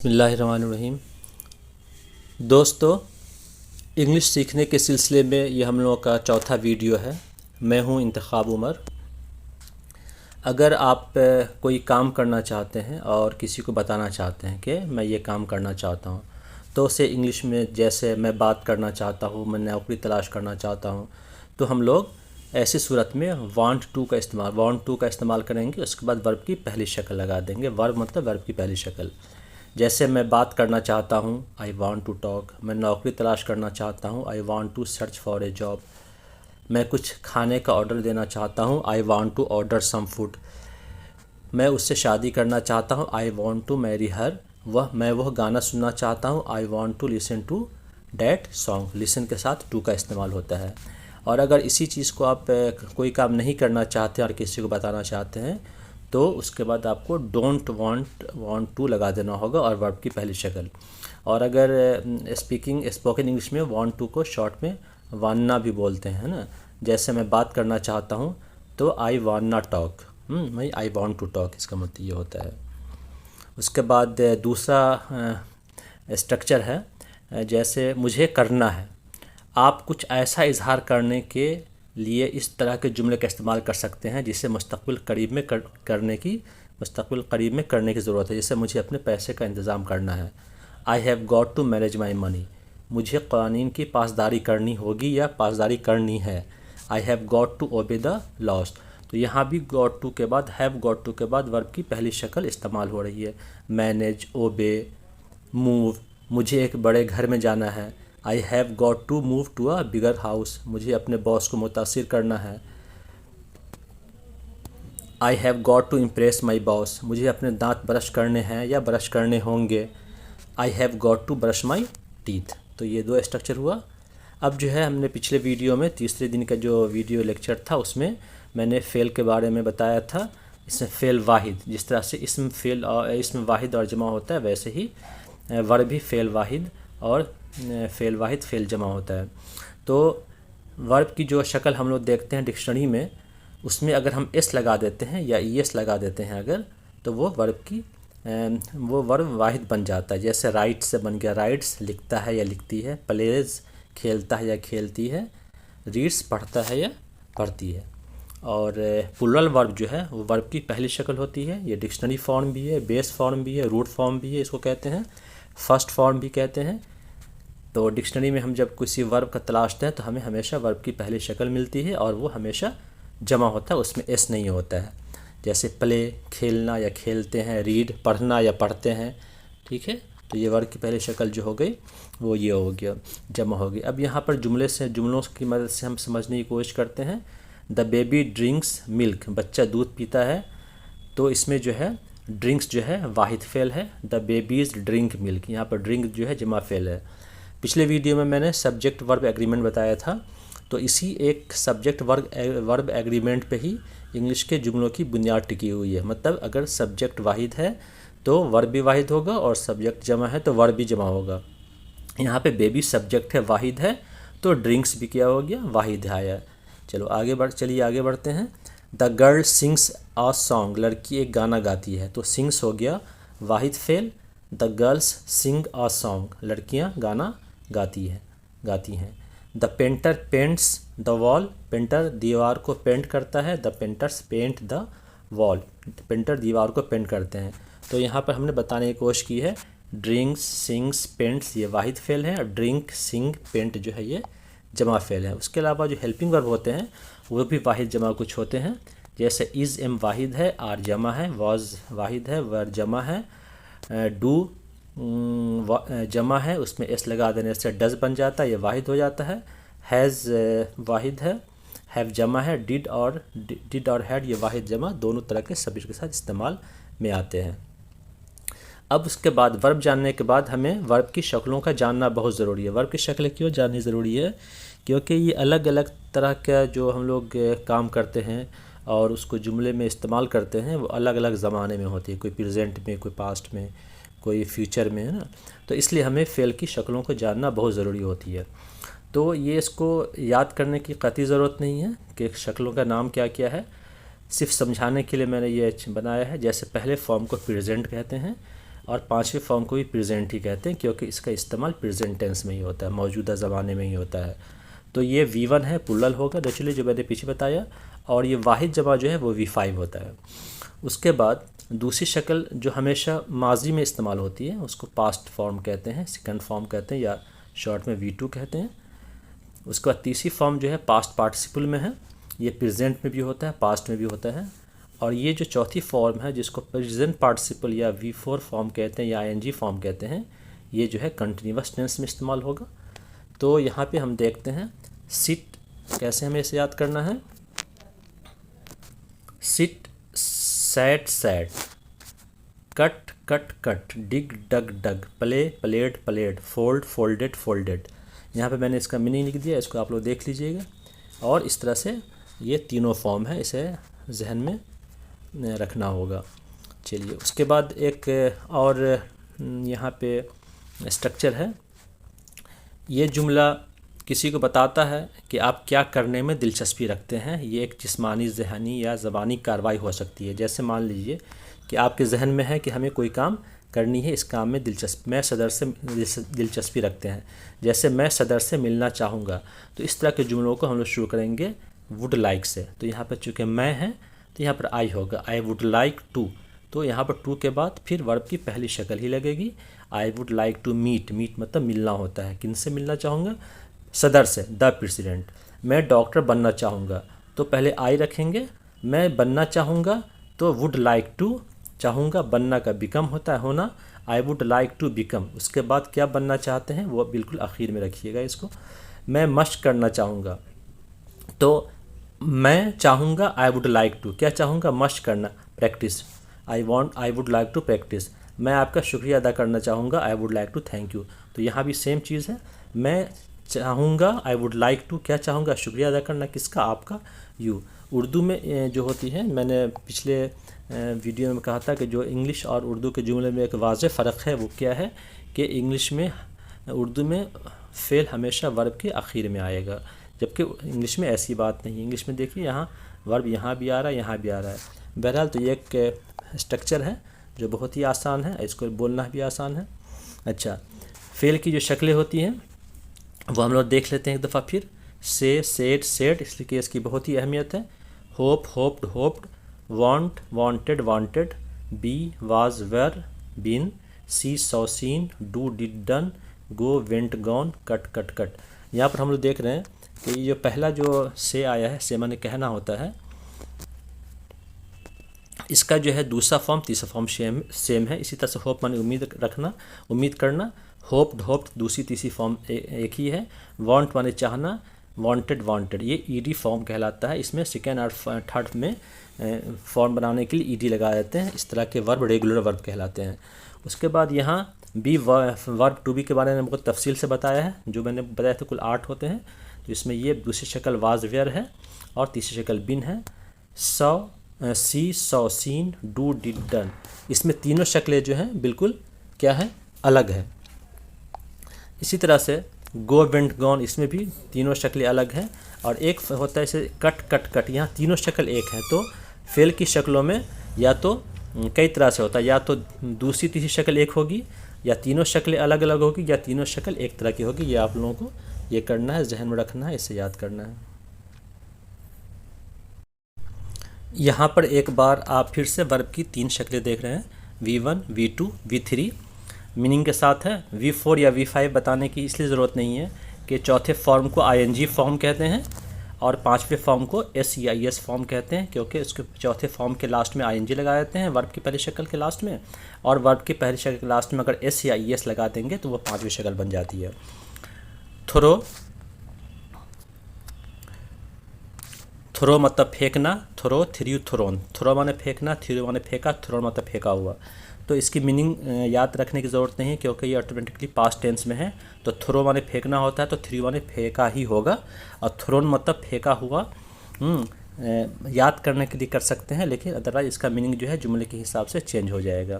बिस्मिल्लाहिर्रहमानिर्रहीम। दोस्तों, इंग्लिश सीखने के सिलसिले में ये हम लोगों का चौथा वीडियो है। मैं हूँ इंतखाब उमर। अगर आप कोई काम करना चाहते हैं और किसी को बताना चाहते हैं कि मैं ये काम करना चाहता हूँ, तो उसे इंग्लिश में, जैसे मैं बात करना चाहता हूँ, मैं नौकरी तलाश करना चाहता हूँ, तो हम लोग ऐसी सूरत में वांट टू का इस्तेमाल करेंगे। उसके बाद वर्ब की पहली शक्ल लगा देंगे। वर्ब मतलब वर्ब की पहली शक्ल। जैसे मैं बात करना चाहता हूँ, आई वॉन्ट टू टॉक। मैं नौकरी तलाश करना चाहता हूँ, I want to search for a job. मैं कुछ खाने का ऑर्डर देना चाहता हूँ, I want to order some food. मैं उससे शादी करना चाहता हूँ, I want to marry her. वह गाना सुनना चाहता हूँ, I want to listen to that song. Listen के साथ टू का इस्तेमाल होता है। और अगर इसी चीज़ को आप कोई काम नहीं करना चाहते और किसी को बताना चाहते हैं, तो उसके बाद आपको डोंट वांट टू लगा देना होगा और वर्ब की पहली शक्ल। और अगर स्पोकन इंग्लिश में वांट टू को शॉर्ट में वान्ना भी बोलते हैं ना। जैसे मैं बात करना चाहता हूँ, तो आई वान्ना टॉक। मैं आई वांट टू टॉक, इसका मतलब ये होता है। उसके बाद दूसरा स्ट्रक्चर है, जैसे मुझे करना है। आप कुछ ऐसा इजहार करने के लिए इस तरह के जुमले का इस्तेमाल कर सकते हैं जिसे मुस्तक़बिल करीब में करने की ज़रूरत है। जैसे मुझे अपने पैसे का इंतज़ाम करना है, I have got to manage my money. मुझे क़ानून की पासदारी करनी होगी या पासदारी करनी है, I have got to obey the laws. तो यहाँ भी गॉट टू के बाद, हैव गॉट टू के बाद वर्ब की पहली शक्ल इस्तेमाल हो रही है। मैनेज, ओबे, मूव। मुझे एक बड़े घर में जाना है, I have got to move to a bigger house. मुझे अपने बॉस को मुतासिर करना है, I have got to impress my boss. मुझे अपने दांत ब्रश करने हैं या ब्रश करने होंगे, I have got to brush my teeth. तो ये दो स्ट्रक्चर हुआ। अब जो है, हमने पिछले वीडियो में तीसरे दिन का जो वीडियो लेक्चर था, उसमें मैंने फ़ेल के बारे में बताया था। इसमें फ़ेल वाहिद, जिस तरह से इसम वाहिद और जमा होता है, वैसे ही वर्ब भी फ़ेल वाहिद और फ़ेल जमा होता है। तो वर्ब की जो शक्ल हम लोग देखते हैं डिक्शनरी में, उसमें अगर हम एस लगा देते हैं या ईएस लगा देते हैं अगर, तो वो वर्ब वाहिद बन जाता है। जैसे राइट से बन गया राइट्स, लिखता है या लिखती है। प्लेज, खेलता है या खेलती है। रीड्स, पढ़ता है या पढ़ती है। और प्लूरल वर्ब जो है वो वर्ब की पहली शक्ल होती है। ये डिक्शनरी फॉर्म भी है, बेस फॉर्म भी है, रूट फॉर्म भी है, इसको कहते हैं फर्स्ट फॉर्म भी कहते हैं। तो डिक्शनरी में हम जब किसी वर्ब का तलाशते हैं तो हमें हमेशा वर्ब की पहली शक्ल मिलती है और वो हमेशा जमा होता है, उसमें एस नहीं होता है। जैसे प्ले, खेलना या खेलते हैं। रीड, पढ़ना या पढ़ते हैं। ठीक है, तो ये वर्ब की पहली शक्ल जो हो गई वो ये हो गया, जमा हो गई। अब यहाँ पर जुमलों की मदद से हम समझने की कोशिश करते हैं। The baby drinks milk. बच्चा दूध पीता है। तो इसमें जो है ड्रिंक्स जो है वाहिद फ़ेल है। द बेबीज़ ड्रिंक मिल्क, यहाँ पर ड्रिंक जो है जमा फ़ेल है। पिछले वीडियो में मैंने सब्जेक्ट वर्ब एग्रीमेंट बताया था। तो इसी एक सब्जेक्ट वर्ब एग्रीमेंट पे ही इंग्लिश के जुमलों की बुनियाद टिकी हुई है। मतलब अगर सब्जेक्ट वाहिद है तो वर्ब भी वाहिद होगा, और सब्जेक्ट जमा है तो वर्ब भी जमा होगा। यहाँ पे बेबी सब्जेक्ट है, वाहिद है, तो ड्रिंक्स भी क्या हो गया, वाहिद आया। चलिए आगे बढ़ते हैं। The girl sings a song. लड़की एक गाना गाती है। तो सिंग्स हो गया वाहिद फ़ेल। The girls sing a song. लड़कियाँ गाना गाती हैं। The painter paints the wall. Painter दीवार को पेंट करता है। The painters paint the wall. Painter दीवार को पेंट करते हैं। तो यहाँ पर हमने बताने की कोशिश की है, ड्रिंक्स, सिंग्स, पेंट्स ये वाहिद फ़ेल है, और ड्रिंक, सिंग, पेंट जो है ये जमा फ़ेल है। उसके अलावा जो हेल्पिंग वर्ब होते हैं वो भी वाहिद जमा कुछ होते हैं। जैसे इज़ एम वाहिद है, आर जमा है, वाज वाहिद है, वर जमा है, डू जमा है, उसमें एस लगा देने से डज बन जाता है, ये वाहिद हो जाता है। हैज़ वाहिद है, हैव जमा है, डिड और हैड ये वाहिद जमा दोनों तरह के सब्जेक्ट के साथ इस्तेमाल में आते हैं। अब उसके बाद वर्ब जानने के बाद हमें वर्ब की शक्लों का जानना बहुत ज़रूरी है। वर्ब की शक्लें क्यों जाननी ज़रूरी है? क्योंकि ये अलग अलग तरह का जो हम लोग काम करते हैं और उसको जुमले में इस्तेमाल करते हैं, वो अलग अलग ज़माने में होती है। कोई प्रेजेंट में, कोई पास्ट में, कोई फ्यूचर में, है ना। तो इसलिए हमें फ़ेल की शक्लों को जानना बहुत ज़रूरी होती है। तो ये इसको याद करने की कतई ज़रूरत नहीं है कि शक्लों का नाम क्या क्या है। सिर्फ समझाने के लिए मैंने ये बनाया है। जैसे पहले फॉर्म को प्रेजेंट कहते हैं और पांचवें फॉर्म को भी प्रेजेंट ही कहते हैं क्योंकि इसका इस्तेमाल प्रेजेंट टेंस में ही होता है, मौजूदा ज़माने में ही होता है। तो ये V1 है, प्लुरल होगा नेचुरली, जो मैंने पीछे बताया। और ये वाहिद जमा जो है वो V5 होता है। उसके बाद दूसरी शक्ल जो हमेशा माजी में इस्तेमाल होती है उसको पास्ट फॉर्म कहते हैं, सेकंड फॉर्म कहते हैं, या शॉर्ट में V2 कहते हैं। उसके बाद तीसरी फॉर्म जो है पास्ट पार्टिसिपल में है, ये प्रेजेंट में भी होता है, पास्ट में भी होता है। और ये जो चौथी फॉर्म है जिसको प्रेजेंट पार्टिसिपल या V4 फॉर्म कहते हैं या ING फॉर्म कहते हैं, ये जो है कंटिन्यूअस टेंस में इस्तेमाल होगा। तो यहाँ पे हम देखते हैं सिट कैसे हमें इसे याद करना है। Sit sat sat, cut cut cut, dig dug dug, play played played, fold folded folded. यहाँ पे मैंने इसका मीनिंग लिख दिया, इसको आप लोग देख लीजिएगा। और इस तरह से ये तीनों फॉर्म है, इसे जहन में रखना होगा। चलिए उसके बाद एक और यहाँ पे स्ट्रक्चर है। ये जुमला किसी को बताता है कि आप क्या करने में दिलचस्पी रखते हैं। ये एक जिस्मानी, ज़हनी या ज़बानी कार्रवाई हो सकती है। जैसे मान लीजिए कि आपके जहन में है कि हमें कोई काम करनी है, इस काम में मैं सदर से दिलचस्पी रखते हैं। जैसे मैं सदर से मिलना चाहूँगा, तो इस तरह के जुमलों को हम लोग शुरू करेंगे वुड लाइक से। तो यहाँ पर चूँकि मैं है तो यहाँ पर आई होगा, आई वुड लाइक टू। तो यहाँ पर टू के बाद फिर वर्ब की पहली शक्ल ही लगेगी, I would like to meet. Meet मतलब मिलना होता है, किन से मिलना चाहूँगा, सदर से, द प्रेसिडेंट। मैं डॉक्टर बनना चाहूँगा, तो पहले आई रखेंगे। मैं बनना चाहूँगा तो वुड लाइक टू, चाहूँगा बनना का बिकम होता है, होना, I would like to become. उसके बाद क्या बनना चाहते हैं वो बिल्कुल आखिर में रखिएगा इसको। मैं मश्क करना चाहूँगा, तो मैं चाहूँगा आई वुड लाइक टू, क्या चाहूँगा, मश्क करना, practice. I would like to practice. मैं आपका शुक्रिया अदा करना चाहूँगा, I would like to thank you. तो यहाँ भी सेम चीज़ है, मैं चाहूँगा, आई वुड लाइक टू, क्या चाहूँगा, शुक्रिया अदा करना, किसका, आपका, यू। उर्दू में जो होती है, मैंने पिछले वीडियो में कहा था कि जो इंग्लिश और उर्दू के जुमले में एक वाज़ेह फ़र्क है, वो क्या है कि इंग्लिश में, उर्दू में फ़ेल हमेशा वर्ब के आखिर में आएगा, जबकि इंग्लिश में ऐसी बात नहीं है। इंग्लिश में देखिए यहाँ वर्ब यहाँ भी आ रहा है, यहाँ भी आ रहा है। बहरहाल तो ये एक स्ट्रक्चर है जो बहुत ही आसान है, इसको बोलना भी आसान है। अच्छा, फ़ेल की जो शक्लें होती हैं वो हम लोग देख लेते हैं एक दफ़ा फिर। से, सेड, सेड, इसलिए इसकी बहुत ही अहमियत है। Hope, hoped, hoped, want, wanted, wanted, be, was, were, been, see, saw, seen, do, did, done, go, went, gone, cut, cut, cut. यहाँ पर हम लोग देख रहे हैं कि ये जो पहला जो से आया है, से माने कहना होता है, इसका जो है दूसरा फॉर्म तीसरा फॉर्म सेम है। इसी तरह से होप माने उम्मीद रखना, उम्मीद करना, होप्ड, होप्ड दूसरी तीसरी फॉर्म एक ही है। वांट माने चाहना, वांटेड, वांटेड, ये ईडी फॉर्म कहलाता है। इसमें सेकेंड और थर्ड में फॉर्म बनाने के लिए ईडी लगा देते हैं। इस तरह के वर्ब रेगुलर वर्ब कहलाते हैं। उसके बाद यहाँ बी, वर्ब टू बी के बारे में बहुत तफसील से बताया है, जो मैंने बताया था कुल 8 होते हैं। तो इसमें ये दूसरी शक्ल वाज, वेयर है और तीसरी शक्ल बिन है। सौ, see, saw, seen, do, did, done, इसमें तीनों शक्लें जो हैं बिल्कुल क्या है, अलग है। इसी तरह से गो, वेंट, गॉन, इसमें भी तीनों शक्लें अलग हैं। और एक होता है इसे कट, कट, कट, यहाँ तीनों शक्ल एक है। तो फेल की शक्लों में या तो कई तरह से होता है, या तो दूसरी तीसरी शक्ल एक होगी, या तीनों शक्लें अलग अलग होगी, या तीनों शक्ल एक तरह की होगी। ये आप लोगों को ये करना है, जहन में रखना है, इसे याद करना है। यहाँ पर एक बार आप फिर से वर्ब की 3 शक्लें देख रहे हैं, V1, V2, V3 मीनिंग के साथ है। V4 या V5 बताने की इसलिए ज़रूरत नहीं है कि चौथे फॉर्म को ING फॉर्म कहते हैं और पांचवें फॉर्म को SEIS फॉर्म कहते हैं, क्योंकि उसके चौथे फॉर्म के लास्ट में ING लगा देते हैं वर्ब की पहली शक्ल के लास्ट में, और वर्ब की पहली शक्ल के लास्ट में अगर SEIS लगा देंगे तो वो पांचवी शक्ल बन जाती है। थ्रो, थ्रो मतलब फेंकना, थ्रो, थ्रू, थ्रोन। थ्रो माने फेंकना, थ्रू माने फेंका, थ्रोन मतलब फेंका हुआ। तो इसकी मीनिंग याद रखने की ज़रूरत नहीं है क्योंकि ये ऑटोमेटिकली पास्ट टेंस में है। तो थ्रो माने फेंकना होता है, तो थ्रू माने फेंका ही होगा, और थ्रोन मतलब फेंका हुआ। याद करने के लिए कर सकते हैं, लेकिन अदरवाइज इसका मीनिंग जो है जुमले के हिसाब से चेंज हो जाएगा।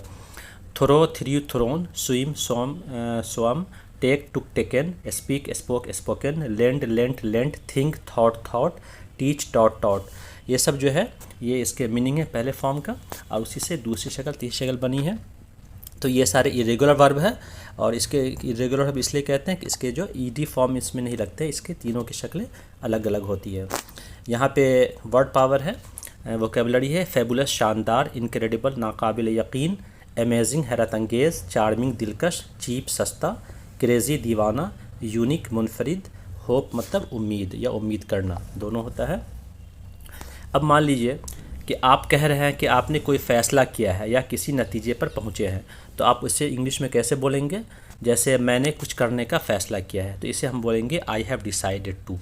Throw, threw, thrown, swim, swam, swum, take, took, taken, speak, spoke, spoken, lend, lent, lent, think, thought, thought, teach, taught, taught. ये सब जो है ये इसके मीनिंग है पहले फॉर्म का, और उसी से दूसरी शक्ल तीसरी शक्ल बनी है। तो ये सारे इरेगुलर वर्ब है, और इसके इरेगुलर वर्ब इसलिए कहते हैं कि इसके जो ईडी फॉर्म इसमें नहीं लगते, इसके तीनों की शक्लें अलग अलग होती है। यहाँ पे वर्ड पावर है, वोकेबलरी है, फेबुलस शानदार, इनक्रेडिबल नाकाबिल यकीन, अमेजिंग हैरत अंगेज़, चार्मिंग दिलकश, चीप सस्ता, क्रेज़ी दीवाना, यूनिक मुनफरिद, होप मतलब उम्मीद या उम्मीद करना, दोनों होता है। अब मान लीजिए कि आप कह रहे हैं कि आपने कोई फ़ैसला किया है या किसी नतीजे पर पहुँचे हैं, तो आप इसे इंग्लिश में कैसे बोलेंगे? जैसे मैंने कुछ करने का फ़ैसला किया है, तो इसे हम बोलेंगे I have decided to.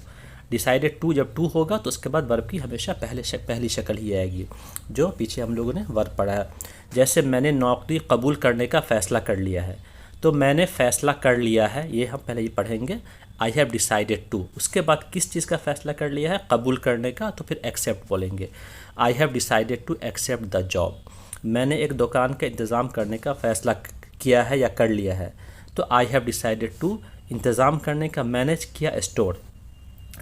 Decided to जब टू होगा तो उसके बाद वर्ब की हमेशा पहली शक्ल ही आएगी, जो पीछे हम लोगों ने वर्ब पढ़ा है। जैसे मैंने नौकरी कबूल करने का फ़ैसला कर लिया है, तो मैंने फ़ैसला कर लिया है, ये हम पहले ही पढ़ेंगे, आई हैव डिसाइडेड टू। उसके बाद किस चीज़ का फ़ैसला कर लिया है? कबूल करने का, तो फिर एक्सेप्ट बोलेंगे, I have decided to accept the job. मैंने एक दुकान का इंतज़ाम करने का फ़ैसला किया है या कर लिया है, तो आई हैव डिसाइडेड टू इंतज़ाम करने का, मैनेज किया स्टोर।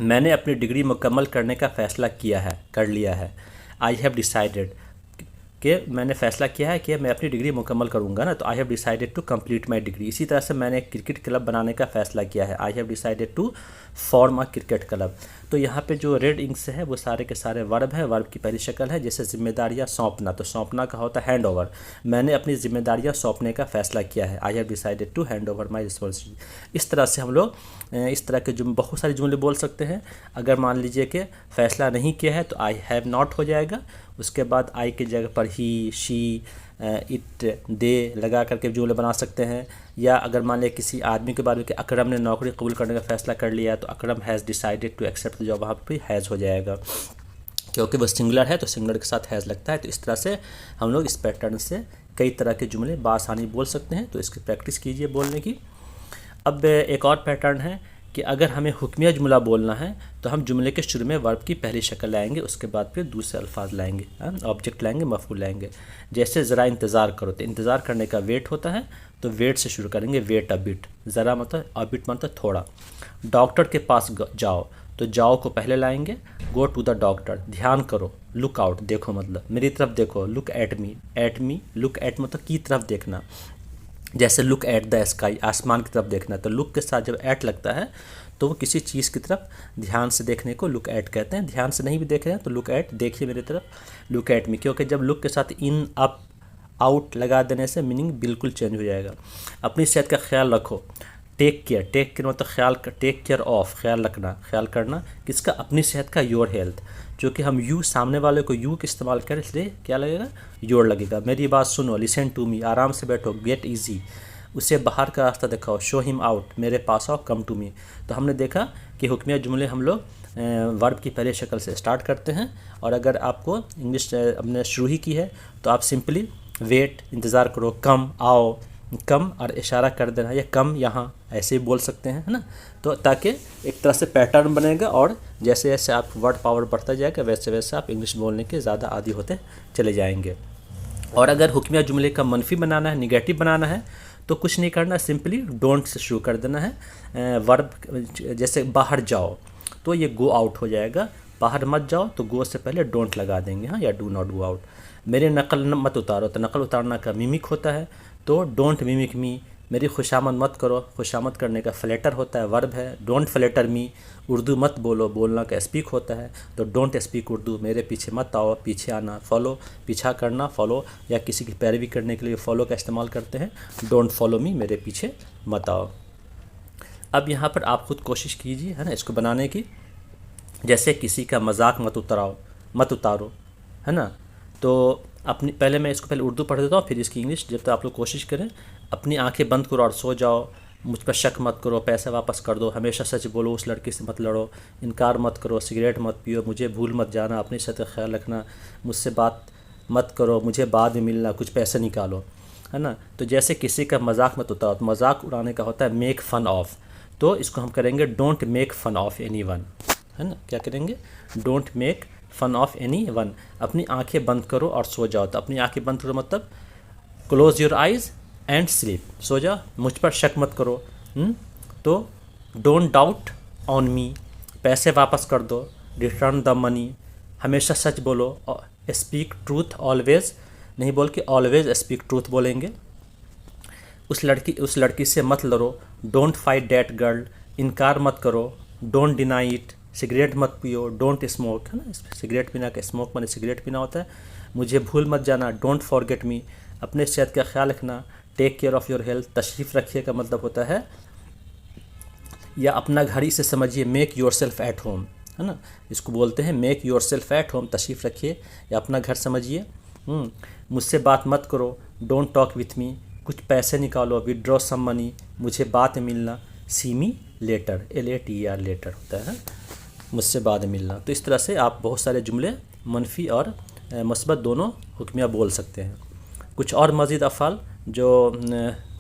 मैंने अपनी डिग्री मुकम्मल करने का फ़ैसला किया है, कर लिया है, आई हैव डिसाइडेड कि मैंने फ़ैसला किया है कि मैं अपनी डिग्री मुकम्मल करूँगा ना, तो I have decided to complete my degree. इसी तरह से मैंने एक क्रिकेट क्लब बनाने का फ़ैसला किया है, I have decided to form a cricket club. तो यहाँ पे जो रेड इंक से है वो सारे के सारे वर्ब है, वर्ब की पहली शक्ल है। जैसे जिम्मेदारियाँ सौंपना, तो सौंपना का होता है हैंड ओवर, मैंने अपनी जिम्मेदारियाँ सौंपने का फ़ैसला किया है, I have decided to hand over my responsibility. इस तरह से हम लोग इस तरह के बहुत सारे जुमले बोल सकते हैं। अगर मान लीजिए कि फ़ैसला नहीं किया है तो आई हैव नॉट हो जाएगा, उसके बाद आई की जगह पर ही, शी, इट, दे लगा करके जुमले बना सकते हैं। या अगर मान लिया किसी आदमी के बारे में कि अकरम ने नौकरी कबूल करने का फ़ैसला कर लिया है, तो Akram has decided to accept the job, वहाँ पर हैज़ हो जाएगा, क्योंकि वो सिंगुलर है तो सिंगुलर के साथ हैज़ लगता है। तो इस तरह से हम लोग इस पैटर्न से कई तरह के जुमले बासानी बोल सकते हैं, तो इसकी प्रैक्टिस कीजिए बोलने की। अब एक और पैटर्न है कि अगर हमें हुक्मिया जुमला बोलना है तो हम जुमले के शुरू में वर्ब की पहली शक्ल लाएंगे, उसके बाद फिर दूसरे अल्फाज लाएंगे, ऑब्जेक्ट लाएंगे, मफ़ूल लाएंगे। जैसे ज़रा इंतज़ार करो, तो इंतज़ार करने का वेट होता है, तो वेट से शुरू करेंगे, वेट अ बिट। ज़रा मतलब अ बिट मतलब थोड़ा। डॉक्टर के पास जाओ, तो जाओ को पहले लाएंगे, गो टू द डॉक्टर। ध्यान करो, लुक आउट, देखो मतलब मेरी तरफ देखो, look at me, look at मतलब की तरफ देखना। जैसे लुक एट द स्काई, आसमान की तरफ देखना, तो लुक के साथ जब एट लगता है तो वो किसी चीज़ की तरफ ध्यान से देखने को लुक एट कहते हैं। ध्यान से नहीं भी देख रहे हैं तो लुक एट, देखिए मेरी तरफ, लुक एट मी, क्योंकि जब लुक के साथ इन, अप, आउट लगा देने से मीनिंग बिल्कुल चेंज हो जाएगा। अपनी सेहत का ख्याल रखो, टेक केयर मतलब ख्याल, टेक केयर ऑफ, ख्याल रखना, ख्याल करना किसका? अपनी सेहत का, योर हेल्थ। क्योंकि हम यू सामने वाले को यू का इस्तेमाल करें, इसलिए क्या लगेगा? योर लगेगा। मेरी बात सुनो, लिसन टू मी, आराम से बैठो, गेट ईजी, उसे बाहर का रास्ता दिखाओ, शो हिम आउट, मेरे पास आओ, कम टू मी। तो हमने देखा कि हुक्मिया जुमले हम लोग वर्ब की पहले शक्ल से स्टार्ट करते हैं, और अगर आपको इंग्लिश हमने शुरू ही की है तो आप सिंपली वेट, इंतज़ार करो, कम, आओ, कम और इशारा कर देना, या कम यहाँ, ऐसे ही बोल सकते हैं, है ना। तो ताकि एक तरह से पैटर्न बनेगा, और जैसे जैसे आप वर्ड पावर बढ़ता जाएगा वैसे वैसे आप इंग्लिश बोलने के ज़्यादा आदी होते चले जाएंगे। और अगर हुक्मिया जुमले का मनफी बनाना है, निगेटिव बनाना है, तो कुछ नहीं करना, सिंपली डोंट से शुरू कर देना है। वर्ब जैसे बाहर जाओ, तो ये गो आउट हो जाएगा, बाहर मत जाओ तो गो से पहले डोंट लगा देंगे, हाँ, या डू नॉट गो आउट। मेरी नकल मत उतारो, तो नकल उतारना का मिमिक होता है, तो डोंट मिमिक मी। मेरी खुशामद मत करो, खुशामद करने का फ्लेटर होता है, वर्ब है, डोंट फ्लेटर मी। उर्दू मत बोलो, बोलना का स्पीक होता है, तो डोंट स्पीक उर्दू। मेरे पीछे मत आओ, पीछे आना, फॉलो, पीछा करना, फॉलो, या किसी की पैरवी करने के लिए फॉलो का इस्तेमाल करते हैं, डोंट फॉलो मी, मेरे पीछे मत आओ। अब यहाँ पर आप खुद कोशिश कीजिए, है ना, इसको बनाने की। जैसे किसी का मजाक मत उतारो, है ना। तो अपनी पहले मैं इसको पहले उर्दू पढ़ देता हूँ, फिर इसकी इंग्लिश। जब तक आप लोग कोशिश करें, अपनी आंखें बंद करो और सो जाओ, मुझ पर शक मत करो, पैसे वापस कर दो, हमेशा सच बोलो, उस लड़की से मत लड़ो, इनकार मत करो, सिगरेट मत पियो, मुझे भूल मत जाना, अपनी सेहत का ख्याल रखना, मुझसे बात मत करो, मुझे बाद में मिलना, कुछ पैसे निकालो, है ना। तो जैसे किसी का मजाक मत उतारो, तो मजाक उड़ाने का होता है मेक फ़न ऑफ, तो इसको हम करेंगे don't make fun of any one, है ना। क्या करेंगे? Don't make fun of any one. अपनी आंखें बंद करो और सो जाओ, तो अपनी आंखें बंद करो मतलब close your eyes and sleep, सो जाओ, मुझ पर शक मत करो। तो डोंट डाउट ऑन मी, पैसे वापस कर दो, रिटर्न द मनी, हमेशा सच बोलो, स्पीक ट्रूथ ऑलवेज, नहीं बोल के ऑलवेज स्पीक ट्रूथ बोलेंगे। उस लड़की से मत लड़ो, डोंट फाइट डैट गर्ल, इनकार मत करो, डोंट डिनाई इट, सिगरेट मत पियो, डोंट स्मोक, है ना, सिगरेट पीना का स्मोक माने सिगरेट पीना होता है। मुझे भूल मत जाना, डोंट फॉरगेट मी, अपने सेहत का ख्याल रखना, take care of your health, तशरीफ़ रखिए का मतलब होता है, या अपना घर ही से समझिए, make your self at home, है ना, इसको बोलते हैं make your self at home, तशरीफ़ रखिए या अपना घर समझिए। मुझसे बात मत करो, डोंट टॉक विथ मी, कुछ पैसे निकालो, विड्रॉ सम मनी, मुझे बाद में मिलना, सी मी लेटर, LATER लेटर होता है, मुझसे बाद में मिलना। तो इस तरह से आप बहुत सारे जुमले मनफी और मस्बत दोनों हुक्मिया बोल सकते हैं। कुछ और मज़ीद अफ़ाल जो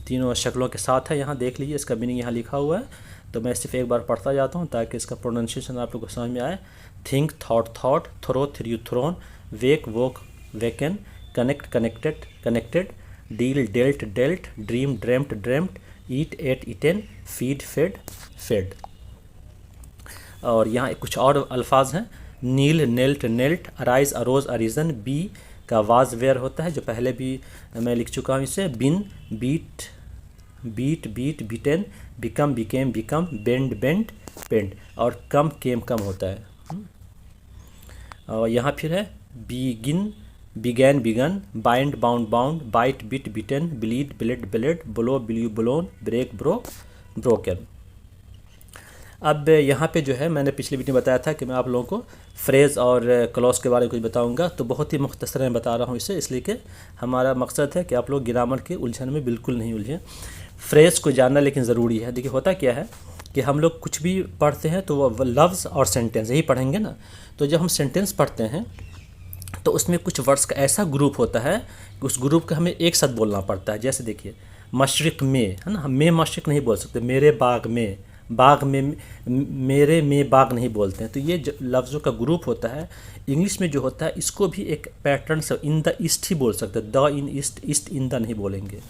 तीनों शक्लों के साथ है, यहाँ देख लीजिए, इसका मीनिंग यहाँ लिखा हुआ है, तो मैं सिर्फ एक बार पढ़ता जाता हूँ ताकि इसका प्रोनाउंसिएशन आप लोग को समझ में आए। Think thought thought, throw threw thrown, wake woke woken, connect connected connected, deal dealt dealt, dream dreamt dreamt, eat ate eaten, feed fed fed. और यहाँ कुछ और अल्फाज हैं, kneel knelt knelt, arise arose arisen, be का was were होता है जो पहले भी मैं लिख चुका हूँ इसे, been beat beat beat beaten, become became become, bend bent bent, और कम केम कम होता है। और यहाँ फिर है begin began begun, bind bound bound, bite bit bitten, bleed bled bled, blow blew blown, break broke broken. अब यहाँ पे जो है मैंने पिछली वीडियो में बताया था कि मैं आप लोगों को फ्रेज़ और क्लॉज के बारे में कुछ बताऊंगा, तो बहुत ही मुख्तसर में बता रहा हूँ इसे, इसलिए कि हमारा मकसद है कि आप लोग ग्रामर के उलझन में बिल्कुल नहीं उलझें। फ्रेज़ को जानना लेकिन ज़रूरी है। देखिए होता क्या है कि हम लोग कुछ भी पढ़ते हैं तो वो लफ्ज़ और सेंटेंस यही पढ़ेंगे ना, तो जब हम सेंटेंस पढ़ते हैं तो उसमें कुछ वर्ड्स का ऐसा ग्रुप होता है कि उस ग्रुप का हमें एक साथ बोलना पड़ता है। जैसे देखिए मशरिक़ में, है ना, हम में मशरिक़ नहीं बोल सकते, मेरे बाग में, बाग में, मेरे में बाग नहीं बोलते हैं। तो ये लफ्ज़ों का ग्रुप होता है। इंग्लिश में जो होता है इसको भी एक पैटर्न से इन द ईस्ट ही बोल सकते हैं, the in east, east in the नहीं बोलेंगे।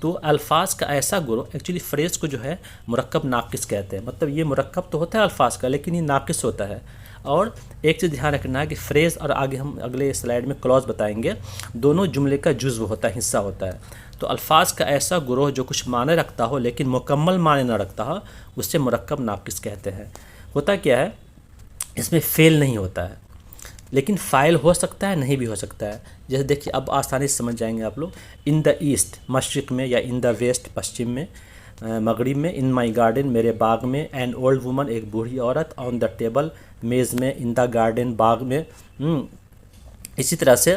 तो अल्फाज का ऐसा ग्रुप, एक्चुअली फ्रेज़ को जो है मुरक्कब नाक़िस कहते हैं, मतलब ये मुरक्कब तो होता है अल्फाज का लेकिन ये नाक़िस होता है। और एक चीज़ ध्यान रखना है कि फ्रेज़ और आगे हम अगले स्लाइड में क्लॉज बताएंगे, दोनों जुमले का जुज़्व होता है, हिस्सा होता है। तो अल्फाज का ऐसा ग्रोह जो कुछ माने रखता हो लेकिन मुकम्मल माने ना रखता हो, उससे मुरक्कब नाक़िस कहते हैं। होता क्या है, इसमें फ़ेल नहीं होता है लेकिन फ़ाइल हो सकता है, नहीं भी हो सकता है। जैसे देखिए अब आसानी से समझ जाएंगे आप लोग, इन द ईस्ट मशरिक़ में, या इन द वेस्ट पश्चिम में, मगरिब में, इन माई गार्डन मेरे बाग में, एन ओल्ड वुमन एक बूढ़ी औरत, ऑन द टेबल मेज़ में, इन द गार्डन बाग में। इसी तरह से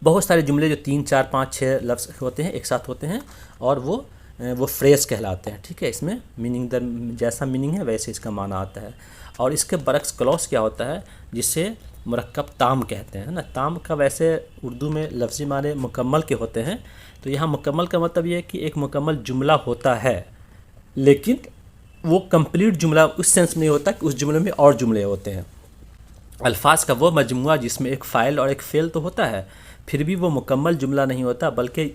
बहुत सारे जुमले जो 3 4 5 6 लफ्ज़ होते हैं एक साथ होते हैं और वो फ्रेज़ कहलाते हैं। ठीक है, इसमें मीनिंग जैसा मीनिंग है वैसे इसका माना आता है। और इसके बरक्स क्लॉज क्या होता है, जिसे मुरक्कब ताम कहते हैं ना। ताम का वैसे उर्दू में लफ्ज़ी माने मुकम्मल के होते हैं। तो यहाँ मुकम्मल का मतलब ये है कि एक मुकम्मल जुमला होता है लेकिन वो कंप्लीट जुमला उस सेंस में नहीं होता कि उस जुमले में और जुमले होते हैं। अल्फाज का वो मजमुआ जिसमें एक फ़ाइल और एक फ़ेल तो होता है, फिर भी वो मुकम्मल जुमला नहीं होता बल्कि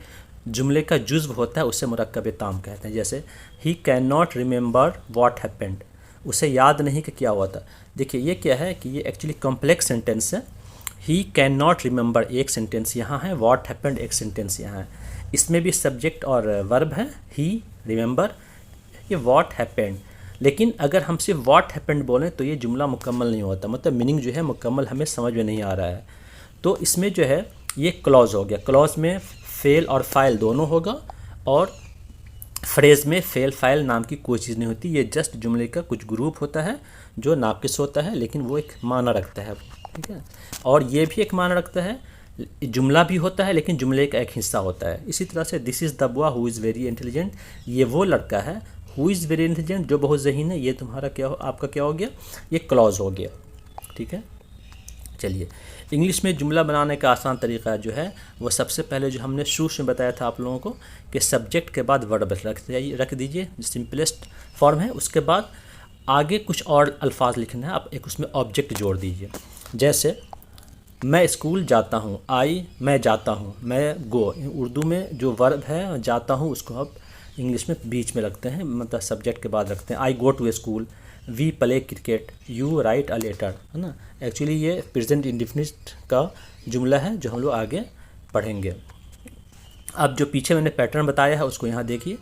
जुमले का जुज़्व होता है, उसे मुरक्कब ताम कहते हैं। जैसे he can not remember what happened, उसे याद नहीं कि क्या हुआ था। देखिए ये क्या है कि ये एक्चुअली कॉम्प्लेक्स सेंटेंस है। ही कैन नॉट रिमेंबर एक सेंटेंस यहाँ है, व्हाट हैपेंड एक सेंटेंस यहाँ है। इसमें भी सब्जेक्ट और वर्ब है, ही, रिमेंबर, ये व्हाट हैपेंड। लेकिन अगर हम सिर्फ व्हाट हैपेंड बोलें तो ये जुमला मुकम्मल नहीं होता, मतलब मीनिंग जो है मुकम्मल हमें समझ में नहीं आ रहा है। तो इसमें जो है ये क्लॉज हो गया। क्लॉज में फ़ेल और फ़ाइल दोनों होगा और फ्रेज़ में फ़ेल फ़ाइल नाम की कोई चीज़ नहीं होती। ये जस्ट जुमले का कुछ ग्रुप होता है जो नाक़िस होता है लेकिन वो एक माना रखता है। ठीक है, और ये भी एक माना रखता है, जुमला भी होता है लेकिन जुमले का एक हिस्सा होता है। इसी तरह से this is the boy who is very intelligent, ये वो लड़का है हु इज़ वेरी इंटेलिजेंट जो बहुत ज़हीन है, ये तुम्हारा क्या हो, आपका क्या हो गया, ये क्लॉज हो गया। ठीक है, चलिए इंग्लिश में जुमला बनाने का आसान तरीका जो है वो सबसे पहले जो हमने शुरू में बताया था आप लोगों को कि सब्जेक्ट के बाद वर्ब रख दीजिए, सिंपलेस्ट फॉर्म है। उसके बाद आगे कुछ और अल्फाज लिखना है, आप एक उसमें ऑब्जेक्ट जोड़ दीजिए। जैसे मैं स्कूल जाता हूँ, आई मैं जाता हूँ, मैं गो, उर्दू में जो वर्ब है जाता हूँ उसको आप इंग्लिश में बीच में रखते हैं, मतलब सब्जेक्ट के बाद रखते हैं। I go to a school, we play cricket, you write a letter, है ना। एक्चुअली ये प्रेजेंट इंडेफिनिट का जुमला है जो हम लोग आगे पढ़ेंगे। अब जो पीछे मैंने पैटर्न बताया है उसको यहाँ देखिए।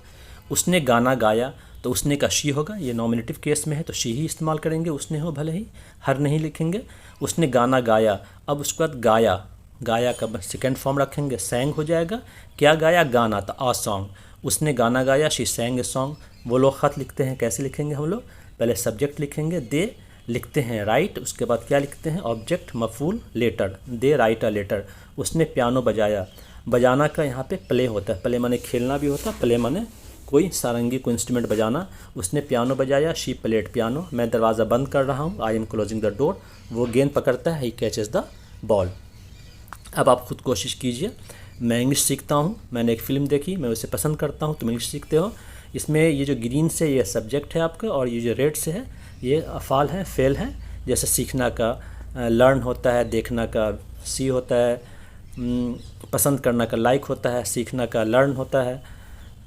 उसने गाना गाया तो उसने का शी होगा, ये नॉमिनेटिव केस में है तो शी ही इस्तेमाल करेंगे, उसने हो भले ही, हर नहीं लिखेंगे। उसने गाना गाया, अब उसके बाद गाया, गाया का सेकेंड फॉर्म रखेंगे, सैंग हो जाएगा। क्या गाया? गाना, तो आ सॉन्ग। उसने गाना गाया, शी सैंग ए सॉन्ग। वो लोग ख़त लिखते हैं, कैसे लिखेंगे हम लोग? पहले सब्जेक्ट लिखेंगे, दे लिखते हैं राइट, उसके बाद क्या लिखते हैं? ऑब्जेक्ट मफूल letter, they write a letter. उसने पियानो बजाया, बजाना का यहाँ पे प्ले होता है, प्ले माने खेलना भी होता है, प्ले माने कोई सारंगी को इंस्ट्रूमेंट बजाना। उसने पियानो बजाया, शी प्लेड पियानो। मैं दरवाज़ा बंद कर रहा हूँ, I am closing the door. वो गेंद पकड़ता है, ही कैचेस द बॉल। अब आप खुद कोशिश कीजिए। मैं इंग्लिश सीखता हूँ, मैंने एक फ़िल्म देखी, मैं उसे पसंद करता हूँ, तुम इंग्लिश सीखते हो। इसमें ये जो ग्रीन से ये सब्जेक्ट है आपका, और ये जो रेड से है ये अफ़ाल है, फ़ेल है। जैसे सीखना का लर्न होता है, देखना का सी होता है, पसंद करना का लाइक होता है, सीखना का लर्न होता है,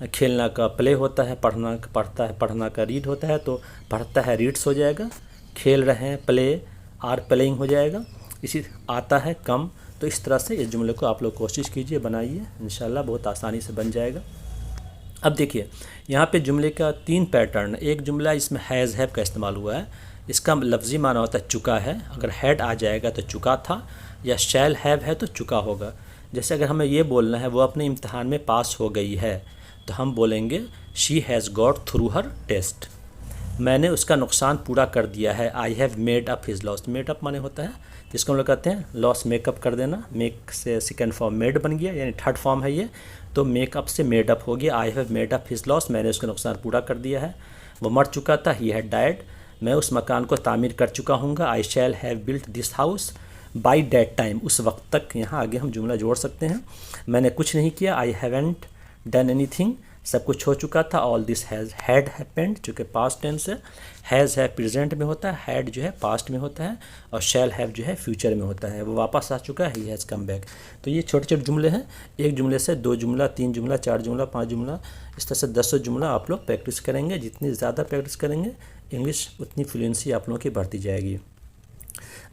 खेलना का प्ले होता है, पढ़ना का पढ़ता है, पढ़ना का रीड होता है, तो पढ़ता है रीड्स हो जाएगा। खेल रहे हैं, प्ले आर प्लेइंग हो जाएगा। इसी आता है कम। तो इस तरह से इस जुमले को आप लोग कोशिश कीजिए, बनाइए, इंशाल्लाह बहुत आसानी से बन जाएगा। अब देखिए यहाँ पे जुमले का 3 पैटर्न। एक जुमला इसमें हैज़ हैव का इस्तेमाल हुआ है, इसका लफ्ज़ी माना होता है चुका है। अगर हैड आ जाएगा तो चुका था, या शैल हैव है तो चुका होगा। जैसे अगर हमें ये बोलना है वो अपने इम्तहान में पास हो गई है, तो हम बोलेंगे she has got through her test. मैंने उसका नुकसान पूरा कर दिया है, I have made up his loss. Made up माने होता है जिसको हम लोग कहते हैं लॉस मेकअप कर देना। मेक से सेकेंड फॉर्म मेड बन गया, यानी थर्ड फॉर्म है ये, तो मेकअप से मेड अप हो गया। आई have made up his loss, मैंने उसका नुकसान पूरा कर दिया है। वो मर चुका था, ही हैड डाइड। मैं उस मकान को तामीर कर चुका हूँ, I shall have built this house by that time. उस वक्त तक, यहाँ आगे हम जुमला जोड़ सकते हैं। मैंने कुछ नहीं किया, आई हैवेंट डन एनीथिंग, सब कुछ हो चुका था। All this has had happened, चूँकि पास्ट टेंस है। हैज़ है प्रेजेंट में होता है, हैड जो है पास्ट में होता है, और शैल हैव जो है फ्यूचर में होता है। वो वापस आ चुका है, ही हैज़ कम बैक। तो ये छोटे छोटे जुमले हैं, एक जुमले से 2 जुमला, 3 जुमला, 4 जुमला, 5 जुमला, इस तरह से 10 जुमला आप लोग प्रैक्टिस करेंगे। जितनी ज़्यादा प्रैक्टिस करेंगे इंग्लिश उतनी फ्लुएंसी आप लोगों की बढ़ती जाएगी।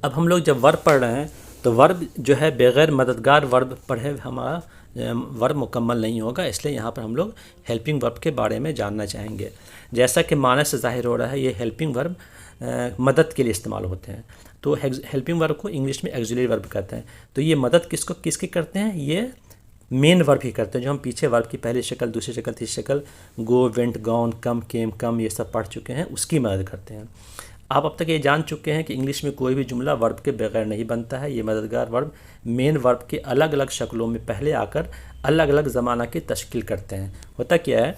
अब हम लोग जब वर्ब पढ़ रहे हैं तो वर्ब जो है बग़ैर मददगार वर्ब पढ़े हमारा वर्ब मुकम्मल नहीं होगा, इसलिए यहाँ पर हम लोग हेल्पिंग वर्ब के बारे में जानना चाहेंगे। जैसा कि माने से ज़ाहिर हो रहा है, ये हेल्पिंग वर्ब मदद के लिए इस्तेमाल होते हैं। तो हेल्पिंग वर्ब को इंग्लिश में ऑक्सिलरी वर्ब कहते हैं। तो ये मदद किसकी करते हैं? ये मेन वर्ब ही करते हैं, जो हम पीछे वर्ब की पहली शक्ल, दूसरी शक्ल, तीसरी शक्ल, गो, वेंट, गॉन, कम, केम, कम, ये सब पढ़ चुके हैं, उसकी मदद करते हैं। आप अब तक ये जान चुके हैं कि इंग्लिश में कोई भी जुमला वर्ब के बगैर नहीं बनता है। ये मददगार वर्ब मेन वर्ब के अलग अलग शक्लों में पहले आकर अलग अलग ज़माना की तश्कील करते हैं। होता क्या है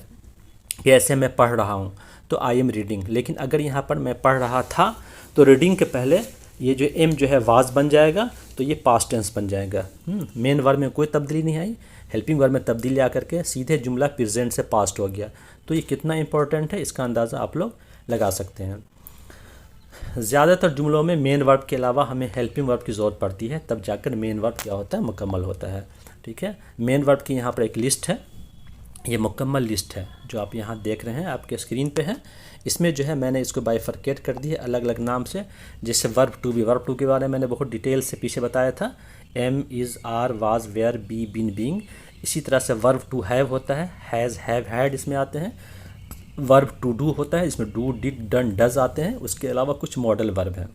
कि ऐसे मैं पढ़ रहा हूँ तो आई एम रीडिंग, लेकिन अगर यहाँ पर मैं पढ़ रहा था तो रीडिंग के पहले ये जो एम जो है वाज बन जाएगा, तो ये पास्ट टेंस बन जाएगा। मेन वर्ब में कोई तब्दीली नहीं आई, हेल्पिंग वर्ब में तब्दीली आकर के सीधे जुमला प्रेजेंट से पास्ट हो गया। तो ये कितना इंपॉर्टेंट है इसका अंदाज़ा आप लोग लगा सकते हैं। ज़्यादातर जुमलों में मेन वर्ब के अलावा हमें हेल्पिंग वर्ब की ज़रूरत पड़ती है, तब जाकर मेन वर्ब क्या होता है? मुकम्मल होता है। ठीक है, मेन वर्ब की यहाँ पर एक लिस्ट है, ये मुकम्मल लिस्ट है जो आप यहाँ देख रहे हैं, आपके स्क्रीन पे है। इसमें जो है मैंने इसको बाइफरकेट कर दिया अलग अलग नाम से। जैसे verb to be, verb to के बारे में मैंने बहुत डिटेल से पीछे बताया था, am, is, are, was, were, be, been, being. इसी तरह से वर्ब टू हैव होता है, हैज़, हैव, हैड इसमें आते हैं। वर्ब टू डू होता है, इसमें डू, डिड, डन, डज आते हैं। उसके अलावा कुछ मॉडल वर्ब हैं।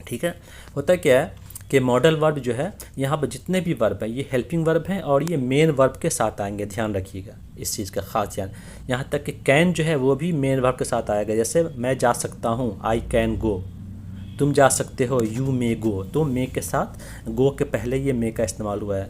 ठीक है, होता क्या है कि मॉडल वर्ब जो है यहाँ पर जितने भी वर्ब हैं ये हेल्पिंग वर्ब हैं और ये मेन वर्ब के साथ आएंगे। ध्यान रखिएगा इस चीज़ का ख़ास ध्यान। यहाँ तक कि कैन जो है वो भी मेन वर्ब के साथ आएगा। जैसे मैं जा सकता हूँ, आई कैन गो, तुम जा सकते हो, यू मे गो, तो मे के साथ गो के पहले ये मे का इस्तेमाल हुआ है।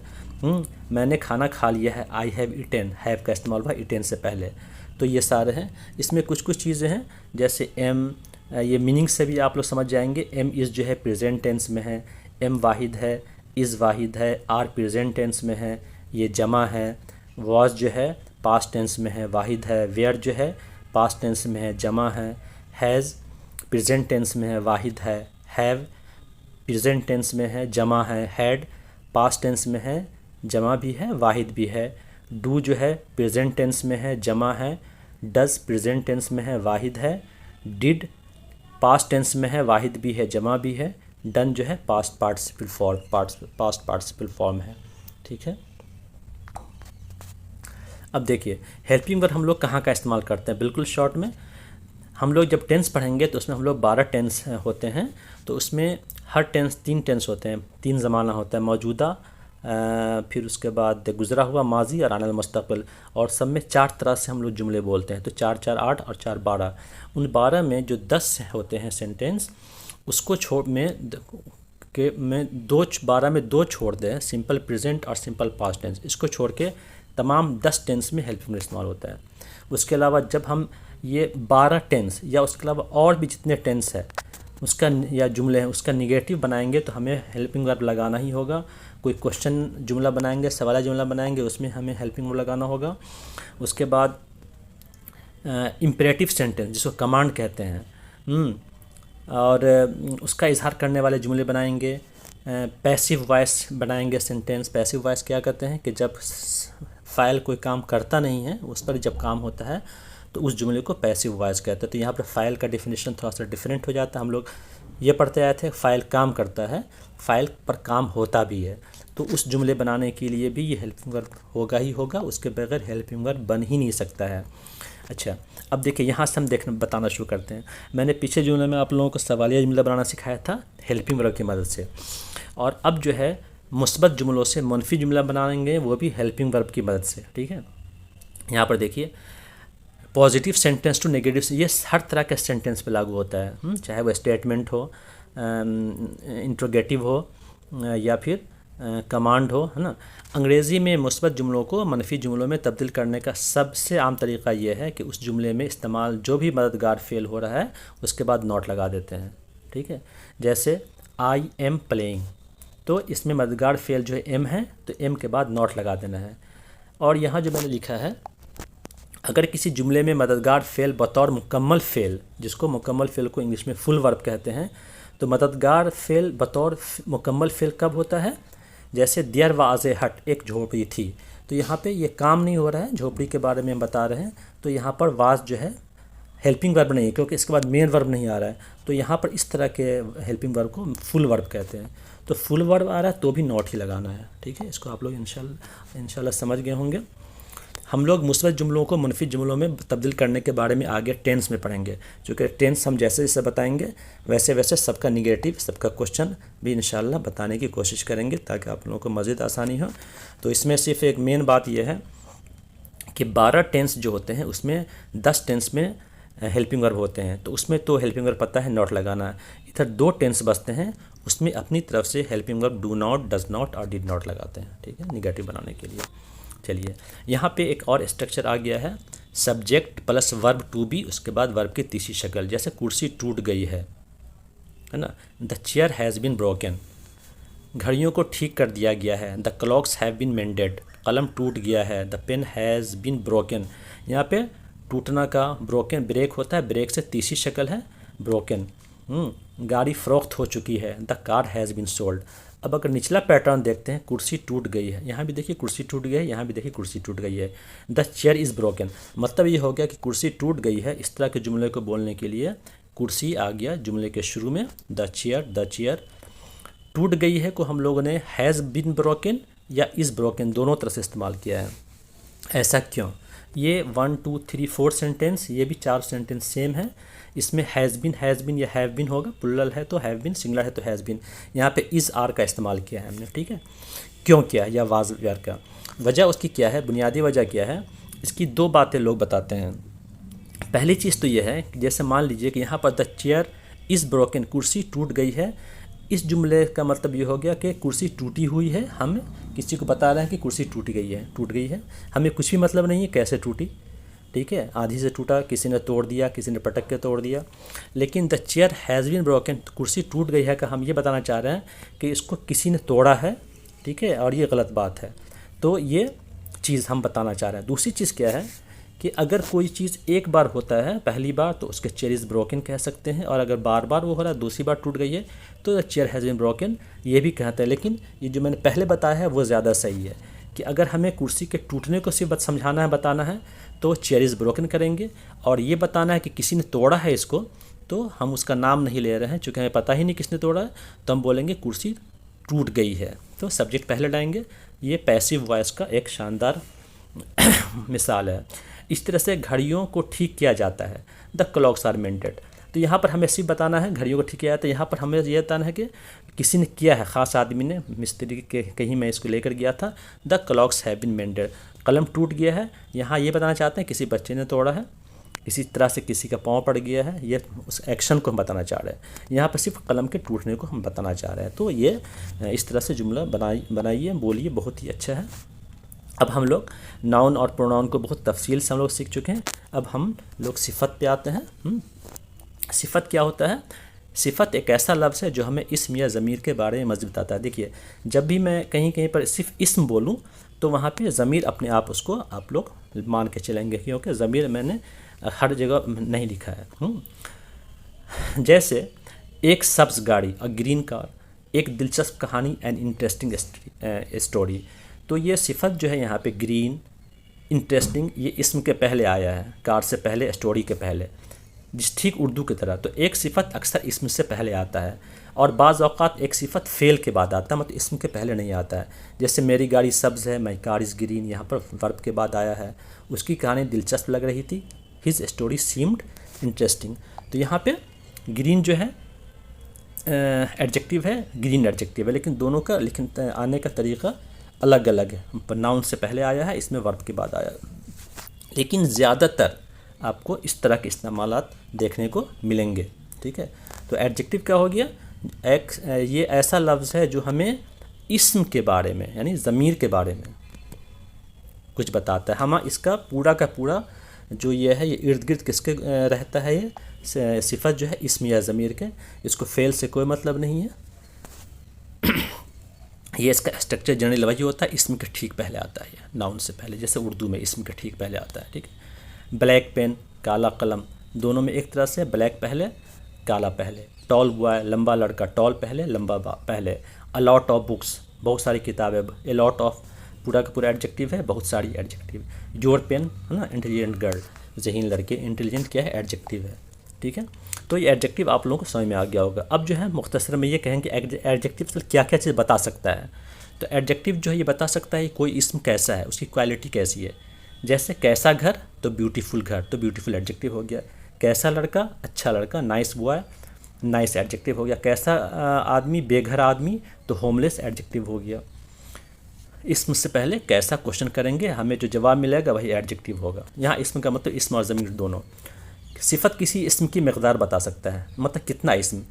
मैंने खाना खा लिया है, आई हैव ईटेन, हैव का इस्तेमाल हुआ ईटेन से पहले। तो ये सारे हैं। इसमें कुछ कुछ चीज़ें हैं जैसे एम, ये मीनिंग से भी आप लोग समझ जाएंगे। एम इज़ जो है प्रेजेंट टेंस में है, एम वाहिद है, इज़ वाहिद है, आर प्रेजेंट टेंस में है, ये जमा है। वाज जो है पास्ट टेंस में है, वाहिद है। वेयर जो है पास्ट टेंस में है, जमा है। हैज़ प्रेजेंट टेंस में है, वाहिद है। हैव प्रेजेंट टेंस में है, जमा है। हैड पास्ट टेंस में है, जमा भी है, वाहिद भी है। डू जो है प्रेजेंट टेंस में है, जमा है। डज प्रेजेंट टेंस में है, वाहिद है। डिड पास्ट टेंस में है, वाहिद भी है, जमा भी है। डन जो है पास्ट पार्टिसिपल फॉर्म है। ठीक है। अब देखिए हेल्पिंग वर्ब हम लोग कहाँ का इस्तेमाल करते हैं, बिल्कुल शॉर्ट में हम लोग जब टेंस पढ़ेंगे तो उसमें हम लोग 12 टेंस होते हैं। तो उसमें हर टेंस 3 टेंस होते हैं, 3 ज़माना होता है, मौजूदा, फिर उसके बाद गुज़रा हुआ, माजी और आने वाला मुस्तक़बिल, और सब में 4 तरह से हम लोग जुमले बोलते हैं। तो 4 4 8 और 4 12, उन 12 में जो 10 होते हैं सेंटेंस उसको में 12 में 2 छोड़ दें, सिंपल प्रेजेंट और सिंपल पास्ट टेंस, इसको छोड़ के तमाम 10 टेंस में हेल्पिंग वर्ब इस्तेमाल होता है। उसके अलावा जब हम ये 12 टेंस या उसके अलावा और भी जितने टेंस है उसका या जुमले हैं उसका निगेटिव बनाएंगे तो हमें हेल्पिंग वर्ब लगाना ही होगा। कोई क्वेश्चन जुमला बनाएंगे, सवाल जुमला बनाएंगे, उसमें हमें हेल्पिंग वर्ब लगाना होगा। उसके बाद इम्पेरेटिव सेंटेंस जिसको कमांड कहते हैं, और उसका इजहार करने वाले जुमले बनाएंगे। पैसिव वॉइस बनाएंगे सेंटेंस। पैसिव वॉइस क्या कहते हैं कि जब फाइल कोई काम करता नहीं है उस पर जब काम होता है तो उस जुमले को पैसिव वॉइस कहते हैं। तो यहाँ पर फाइल का डेफिनेशन थोड़ा सा डिफरेंट हो जाता है। हम लोग ये पढ़ते आए थे फाइल काम करता है, फाइल पर काम होता भी है, तो उस जुमले बनाने के लिए भी ये हेल्पिंग वर्ब होगा ही होगा, उसके बगैर हेल्पिंग वर्ब बन ही नहीं सकता है। अच्छा, अब देखिए यहाँ से हम बताना शुरू करते हैं। मैंने पीछे जुमले में आप लोगों को सवालिया जुमला बनाना सिखाया था हेल्पिंग वर्ब की मदद से, और अब जो है मुस्बत जुमलों से मनफी जुमला बनाएंगे, वो भी हेल्पिंग वर्ब की मदद से। ठीक है, यहाँ पर देखिए पॉजिटिव सेंटेंस टू नेगेटिव, ये हर तरह के सेंटेंस पे लागू होता है, चाहे वो स्टेटमेंट हो, इंट्रोगेटिव हो, या फिर कमांड हो, है ना। अंग्रेज़ी में मुस्बत जुमलों को मनफी जुमलों में तब्दील करने का सबसे आम तरीका ये है कि उस जुमले में इस्तेमाल जो भी मददगार फेल हो रहा है उसके बाद नॉट लगा देते हैं। ठीक है, जैसे आई एम प्लेइंग, तो इसमें मददगार फेल जो है एम है, तो एम के बाद नॉट लगा देना है। और यहाँ जो मैंने लिखा है, अगर किसी जुमले में मददगार फेल बतौर मुकम्मल फेल, जिसको मुकम्मल फेल को इंग्लिश में फुल वर्ब कहते हैं, तो मददगार फेल बतौर मुकम्मल फेल कब होता है, जैसे देयर वाज ए हट, एक झोपड़ी थी, तो यहाँ पे ये काम नहीं हो रहा है, झोपड़ी के बारे में हम बता रहे हैं, तो यहाँ पर वाज जो है हेल्पिंग वर्ब नहीं है क्योंकि इसके बाद मेन वर्ब नहीं आ रहा है, तो यहाँ पर इस तरह के हेल्पिंग वर्ब को फुल वर्ब कहते हैं। तो फुल वर्ब आ रहा है तो भी नॉट ही लगाना है। ठीक है, इसको आप लोग इंशाल्लाह समझ गए होंगे। हम लोग मुस्बत जुमलों को मुनफी जुमलों में तब्दील करने के बारे में आगे टेंस में पढ़ेंगे, क्योंकि टेंस हम जैसे जैसे बताएंगे वैसे वैसे सबका निगेटिव, सबका क्वेश्चन भी इंशाल्लाह बताने की कोशिश करेंगे ताकि आप लोगों को मज़ीद आसानी हो। तो इसमें सिर्फ एक मेन बात यह है कि 12 टेंस जो होते हैं उसमें 10 टेंस में हेल्पिंग वर्ब होते हैं, तो उसमें तो हेल्पिंग वर्ब पता है नॉट लगाना है। इधर 2 टेंस बचते हैं, उसमें अपनी तरफ से helping verb do not, does not और डिड नॉट लगाते हैं। ठीक है, निगेटिव बनाने के लिए। चलिए, यहाँ पे एक और स्ट्रक्चर आ गया है, subject plus verb to be, उसके बाद वर्ब की तीसरी शक्ल, जैसे कुर्सी टूट गई है ना, the chair has been broken, घड़ियों को ठीक कर दिया गया है, the clocks have been mended, कलम टूट गया है, the pen has been broken. यहाँ पे टूटना का ब्रोकन ब्रेक होता है, ब्रेक से तीसरी शक्ल है ब्रोकन। गाड़ी फ़रोख्त हो चुकी है, the car has been sold. अब अगर निचला पैटर्न देखते हैं, कुर्सी टूट गई है, यहाँ भी देखिए कुर्सी टूट गई है, यहाँ भी देखिए कुर्सी टूट गई है, द चेयर इज़ ब्रोकन। मतलब ये हो गया कि कुर्सी टूट गई है। इस तरह के जुमले को बोलने के लिए कुर्सी आ गया जुमले के शुरू में, द चेयर टूट गई है को हम लोगों ने हैज़ बीन ब्रोकन या इज़ ब्रोकन दोनों तरह से इस्तेमाल किया है। ऐसा क्यों? ये 1 2 3 4 सेंटेंस, ये भी 4 सेंटेंस सेम है। इसमें हैज़ बीन या हैव बीन होगा, प्लुरल है तो हैव बीन, सिंगुलर है तो हैज़ बीन। यहाँ पे इज़ आर का इस्तेमाल किया है हमने। ठीक है, क्यों किया या वाज वेयर का वजह उसकी क्या है, बुनियादी वजह क्या है, इसकी 2 बातें लोग बताते हैं। पहली चीज़ तो ये है कि जैसे मान लीजिए कि यहाँ पर द चेयर इज़ ब्रोकन, कुर्सी टूट गई है, इस जुमले का मतलब ये हो गया कि कुर्सी टूटी हुई है, हम किसी को बता रहे हैं कि कुर्सी टूट गई है, हमें कुछ भी मतलब नहीं है कैसे टूटी। ठीक है, आधी से टूटा, किसी ने तोड़ दिया, किसी ने पटक के तोड़ दिया। लेकिन the chair has been broken, कुर्सी टूट गई है का हम ये बताना चाह रहे हैं कि इसको किसी ने तोड़ा है। ठीक है, और ये गलत बात है, तो ये चीज़ हम बताना चाह रहे हैं। दूसरी चीज़ क्या है कि अगर कोई चीज़ एक बार होता है, पहली बार, तो उसके चेयर इज़ ब्रोकन कह सकते हैं, और अगर बार बार वो हो रहा है, दूसरी बार टूट गई है, तो the chair has been broken ये भी कहते हैं। लेकिन ये जो मैंने पहले बताया है वो ज़्यादा सही है कि अगर हमें कुर्सी के टूटने को सिर्फ समझाना है, बताना है, तो चेयर इज़ ब्रोकन करेंगे, और ये बताना है कि किसी ने तोड़ा है इसको, तो हम उसका नाम नहीं ले रहे हैं, चूँकि हमें पता ही नहीं किसने तोड़ा है, तो हम बोलेंगे कुर्सी टूट गई है, तो सब्जेक्ट पहले लाएंगे। ये पैसिव वॉइस का एक शानदार मिसाल है। इस तरह से घड़ियों को ठीक किया जाता है, द क्लॉक्स आर मेंटेड। तो यहाँ पर हमें सिर्फ बताना है घड़ियों को ठीक किया जाता है। यहाँ पर हमें ये बताना है कि किसी ने किया है, ख़ास आदमी ने, मिस्त्री के कहीं मैं इसको लेकर गया था। द क्लॉक्स हैव बीन मेंटेड, कलम टूट गया है। यहाँ ये बताना चाहते हैं किसी बच्चे ने तोड़ा है, इसी तरह से किसी का पाँव पड़ गया है, ये उस एक्शन को हम बताना चाह रहे हैं। यहाँ पर सिर्फ कलम के टूटने को हम बताना चाह रहे हैं। तो ये इस तरह से जुमला बनाइए, बोलिए, बहुत ही अच्छा है। अब हम लोग नाउन और प्रोनाउन को बहुत तफसील से हम लोग सीख चुके हैं। अब हम लोग सिफ़त पे आते हैं। सिफ़त क्या होता है? सिफ़त एक ऐसा लफ्ज़ है जो हमें इस्म या ज़मीर के बारे में मज़ीद बताता है। देखिए, जब भी मैं कहीं कहीं पर सिर्फ इस्म बोलूँ तो वहाँ पे ज़मीर अपने आप उसको आप लोग मान के चलेंगे, क्योंकि ज़मीर मैंने हर जगह नहीं लिखा है। जैसे एक सब्ज़ गाड़ी, अ ग्रीन कार, एक दिलचस्प कहानी, एन इंटरेस्टिंग स्टोरी। तो ये सिफ़त जो है यहाँ पे ग्रीन, इंटरेस्टिंग, ये इस्म के पहले आया है, कार से पहले, स्टोरी के पहले, जिस ठीक उर्दू की तरह। तो एक सिफ़त अक्सर इस्म से पहले आता है, और बाज़ औक़ात एक सिफ़त फ़ेल के बाद आता है, मतलब इस्म के पहले नहीं आता है। जैसे मेरी गाड़ी सब्ज़ है, माई कार इज़ ग्रीन, यहाँ पर वर्ब के बाद आया है। उसकी कहानी दिलचस्प लग रही थी, हिज स्टोरी सीम्ड इंटरेस्टिंग। तो यहाँ पे ग्रीन जो है एडजेक्टिव है, ग्रीन एडजेक्टिव है, लेकिन दोनों का लिखने आने का तरीक़ा अलग अलग है। नाउन से पहले आया है, इसमें वर्ब के बाद आया है, लेकिन ज़्यादातर आपको इस तरह के इस्तेमालात देखने को मिलेंगे। ठीक है, तो एडजेक्टिव क्या हो गया? ये ऐसा लफ्ज़ है जो हमें इस्म के बारे में, यानी ज़मीर के बारे में कुछ बताता है। हम इसका पूरा का पूरा जो ये है, ये इर्द गिर्द किसके रहता है? ये सिफ़त जो है इस्म या ज़मीर के, इसको फ़ेल से कोई मतलब नहीं है। ये इसका स्ट्रक्चर जनरली वही होता है, इस्म के ठीक पहले आता है, नाउन से पहले, जैसे उर्दू में इस्म के ठीक पहले आता है। ठीक है, ब्लैक पेन, काला कलम, दोनों में एक तरह से ब्लैक पहले, काला पहले। टॉल बॉय, लंबा लड़का, टॉल पहले, लंबा पहले। अ लॉट ऑफ बुक्स, बहुत सारी किताबें। ए लॉट ऑफ पूरा का पूरा एडजेक्टिव है, बहुत सारी एडजेक्टिव। योर पेन, है ना, इंटेलिजेंट गर्ल, ज़हीन लड़के, इंटेलिजेंट क्या है? एडजेक्टिव है। ठीक है, तो ये एडजेक्टिव आप लोगों को समझ में आ गया होगा। अब जो है मुख्तसर में ये कहेंगे एडजेक्टिव से क्या क्या चीज़ बता सकता है। तो एडजेक्टिव जो है ये बता सकता है कोई इस्म कैसा है, उसकी क्वालिटी कैसी है। जैसे कैसा घर, तो ब्यूटीफुल घर, तो ब्यूटीफुल एडजेक्टिव हो गया। कैसा लड़का, अच्छा लड़का, नाइस बॉय, नाइस एडजेक्टिव हो गया। कैसा आदमी, बेघर आदमी, तो होमलेस एडजेक्टिव हो गया। इस्म से पहले कैसा क्वेश्चन करेंगे, हमें जो जवाब मिलेगा वही एडजेक्टिव होगा। यहाँ इस्म का मतलब इस्म और ज़मीर दोनों। सिफ़त किसी इस्म की मकदार बता सकता है, मतलब कितना इस्म।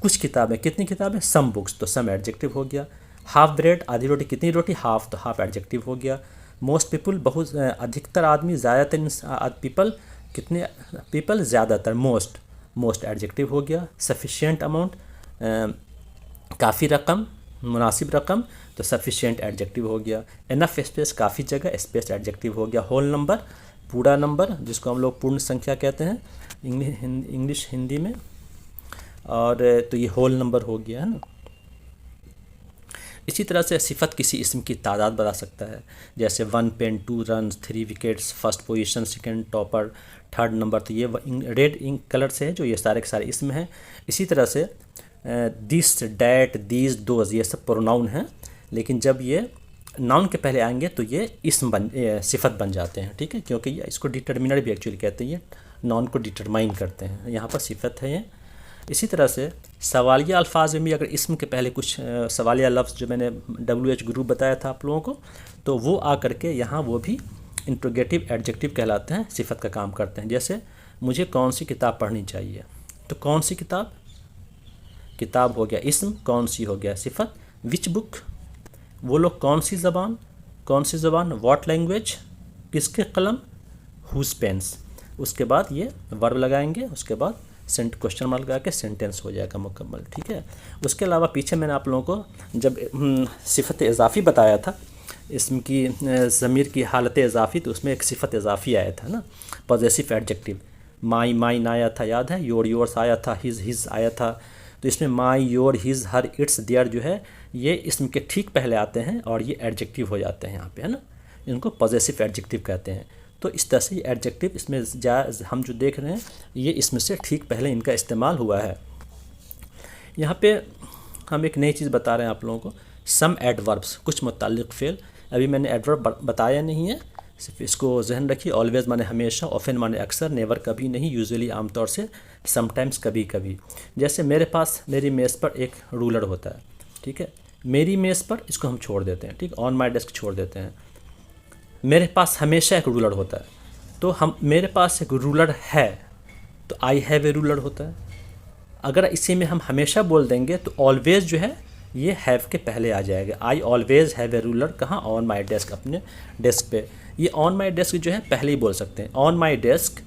कुछ किताबें, कितनी किताबें? सम बुक्स, तो सम एडजेक्टिव हो गया। हाफ ब्रेड, आधी रोटी, कितनी रोटी? हाफ, तो हाफ एडजेक्टिव हो गया। मोस्ट पीपल, बहुत अधिकतर आदमी। ज़्यादातर पीपल, कितने पीपल? ज़्यादातर, मोस्ट, मोस्ट एडजेक्टिव हो गया। सफिशिएंट अमाउंट, काफ़ी रकम, मुनासिब रकम, तो सफिशिएंट एडजेक्टिव हो गया। इनफ स्पेस, काफ़ी जगह, स्पेस एडजेक्टिव हो गया। होल नंबर, पूरा नंबर, जिसको हम लोग पूर्ण संख्या कहते हैं इंग्लिश हिंदी में, और तो ये होल नंबर हो गया, है ना। इसी तरह से सिफ़त किसी इस्म की तादाद बता सकता है, जैसे 1 pen, 2 run, 3 wickets, first position, second topper, third number. तो ये रेड इंक कलर से है जो ये सारे के सारे इस्म हैं। इसी तरह से दिस, डैट, दीज, दोज, ये सब प्रोनाउन हैं, लेकिन जब ये नाउन के पहले आएंगे तो ये इस्म सिफ़त बन जाते हैं। ठीक है, क्योंकि ये इसको डिटर्मिनर भी एक्चुअली कहते हैं, ये नाउन को डिटरमाइन करते हैं। यहाँ पर सिफ़त है ये। इसी तरह से सवालिया अल्फाज में भी अगर इस्म के पहले कुछ सवालिया लफ्ज़, जो मैंने WH ग्रुप बताया था आप लोगों को, तो वो आ करके यहाँ वो भी इंट्रोगेटिव एडजेक्टिव कहलाते हैं, सिफ़त का काम करते हैं। जैसे मुझे कौन सी किताब पढ़नी चाहिए, तो कौन सी किताब, किताब हो गया इस्म, कौन सी हो गया सिफ़त। विच बुक, वो लोग कौन सी ज़बान, कौन सी ज़बान। व्हाट लैंग्वेज, किसके कलम। हुज पेन्स, उसके बाद ये वर्ब लगाएंगे, उसके बाद क्वेश्चन मार्क लगा के सेंटेंस हो जाएगा मुकम्मल। ठीक है, उसके अलावा पीछे मैंने आप लोगों को जब सिफ़त इज़ाफ़ी बताया था, इसम की ज़मीर की हालत इज़ाफ़ी, तो उसमें एक सिफ़त इज़ाफ़ी आया था ना, पॉजेसिव एडजेक्टिव। माई, माइन आया था, याद है। योर, योर्स आया था। हिज आया था। तो इसमें my, your, his, her, its, their जो है ये इसम के ठीक पहले आते हैं और ये एडजेक्टिव हो जाते हैं यहाँ पे, है ना। इनको पॉजेसिव एडजेक्टिव कहते हैं। तो इस तरह से एडजेक्टिव इसमें हम जो देख रहे हैं ये इसमें से ठीक पहले इनका इस्तेमाल हुआ है। यहाँ पे हम एक नई चीज़ बता रहे हैं आप लोगों को, सम एडवर्ब्स, कुछ मुतल्लिक़ फ़ेल। अभी मैंने एडवर्ब बताया नहीं है, सिर्फ इसको जहन रखिए। ऑलवेज़ माने हमेशा, ऑफन माने अक्सर, नेवर कभी नहीं, यूजुअली आमतौर से, समटाइम्स कभी कभी। जैसे मेरे पास मेरी मेज़ पर एक रूलर होता है, ठीक है, मेरी मेज़ पर इसको हम छोड़ देते हैं, ठीक, ऑन माई डेस्क छोड़ देते हैं। मेरे पास हमेशा एक रूलर होता है, तो हम मेरे पास एक रूलर है तो आई हैव ए रूलर होता है। अगर इसी में हम हमेशा बोल देंगे तो ऑलवेज़ जो है ये हैव के पहले आ जाएगा। आई ऑलवेज़ हैव ए रूलर, कहाँ, ऑन माई डेस्क, अपने डेस्क पे। ये ऑन माई डेस्क जो है पहले ही बोल सकते हैं, on my desk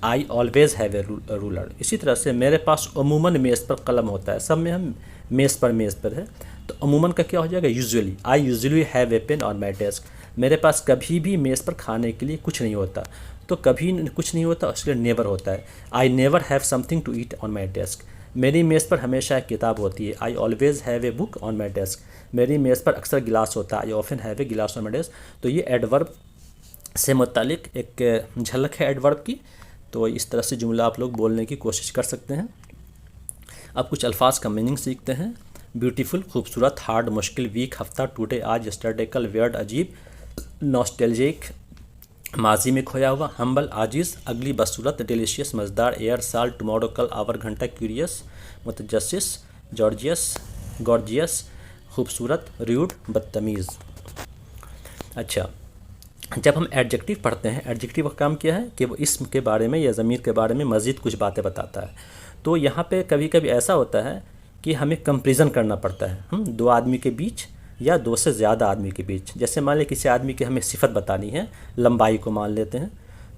I always have A ruler. इसी तरह से मेरे पास अमूमन मेज़ पर कलम होता है, सब में हम मेज़ पर है, तो अमूमन का क्या हो जाएगा, usually. I usually have a pain on my desk. मेरे पास कभी भी मेज़ पर खाने के लिए कुछ नहीं होता, तो कभी कुछ नहीं होता उसके लिए नेवर होता है। I never have something to eat on my desk. मेरी मेज़ पर हमेशा एक किताब होती है, I always have a book on my desk. मेरी मेज़ पर अक्सर गिलास होता है, आई ऑफन हैव ए गिलास ऑन माई डेस्क। तो ये एडवर्ब से मुतालिक एक झलक है एडवर्ब की। तो इस तरह से जुमला आप लोग बोलने की कोशिश कर सकते हैं। अब कुछ अल्फाज का मीनिंग सीखते हैं। ब्यूटीफुल, खूबसूरत, हार्ड, मुश्किल, वीक, हफ्ता, टुडे, आज, यस्टरडे, कल, वियर्ड, अजीब, नॉस्टैल्जिक, माजी में खोया हुआ, हम्बल, आजिज़, अगली, बदसूरत, डिलीशियस, मज़ेदार, एयर, साल, टुमारो, कल, आवर, घंटा, क्यूरियस, मुतजस्सिस, गॉर्जियस, खूबसूरत, रूड, बदतमीज़। अच्छा, जब हम एडजेक्टिव पढ़ते हैं, एडजेक्टिव का काम क्या है कि वो इसम के बारे में या ज़मीर के बारे में मज़ीद कुछ बातें बताता है। तो यहाँ पे कभी कभी ऐसा होता है कि हमें कंपैरिजन करना पड़ता है दो आदमी के बीच या दो से ज़्यादा आदमी के बीच। जैसे मान लें किसी आदमी की हमें सिफत बतानी है, लंबाई को मान लेते हैं,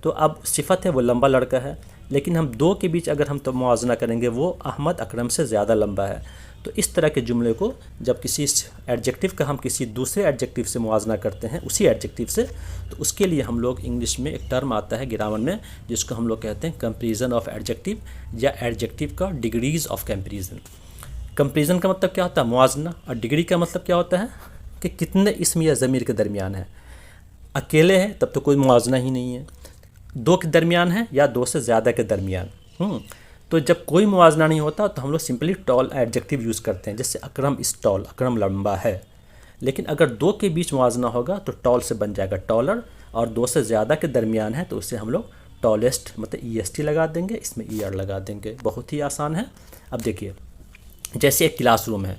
तो अब सिफत है वो लंबा लड़का है, लेकिन हम दो के बीच अगर हम तो मुआवजना करेंगे वो अहमद अकरम से ज़्यादा लंबा है। तो इस तरह के जुमले को जब किसी एडजेक्टिव का हम किसी दूसरे एडजेक्टिव से मुआवजना करते हैं, उसी एडजेक्टिव से, तो उसके लिए हम लोग इंग्लिश में एक टर्म आता है ग्रामर में जिसको हम लोग कहते हैं कंपैरिजन ऑफ एडजेक्टिव या एडजेक्टिव का डिग्रीज ऑफ कंपैरिजन। कंपैरिजन का मतलब क्या होता है, मुआवजना, और डिग्री का मतलब क्या होता है कि कितने इसम या ज़मीर के दरमियान है। अकेले हैं तब तो कोई मुआवजना ही नहीं है, दो के दरमियान है या दो से ज़्यादा के दरमियान। तो जब कोई मुआवजना नहीं होता तो हम लोग सिंपली टॉल एडजेक्टिव यूज़ करते हैं। जैसे अकरम इज़ टॉल, अकरम लंबा है। लेकिन अगर दो के बीच मुआवजना होगा तो टॉल से बन जाएगा टॉलर, और दो से ज़्यादा के दरमियान है तो उससे हम लोग टॉलेस्ट मतलब EST लगा देंगे, इसमें ER लगा देंगे। बहुत ही आसान है। अब देखिए, जैसे एक क्लासरूम है,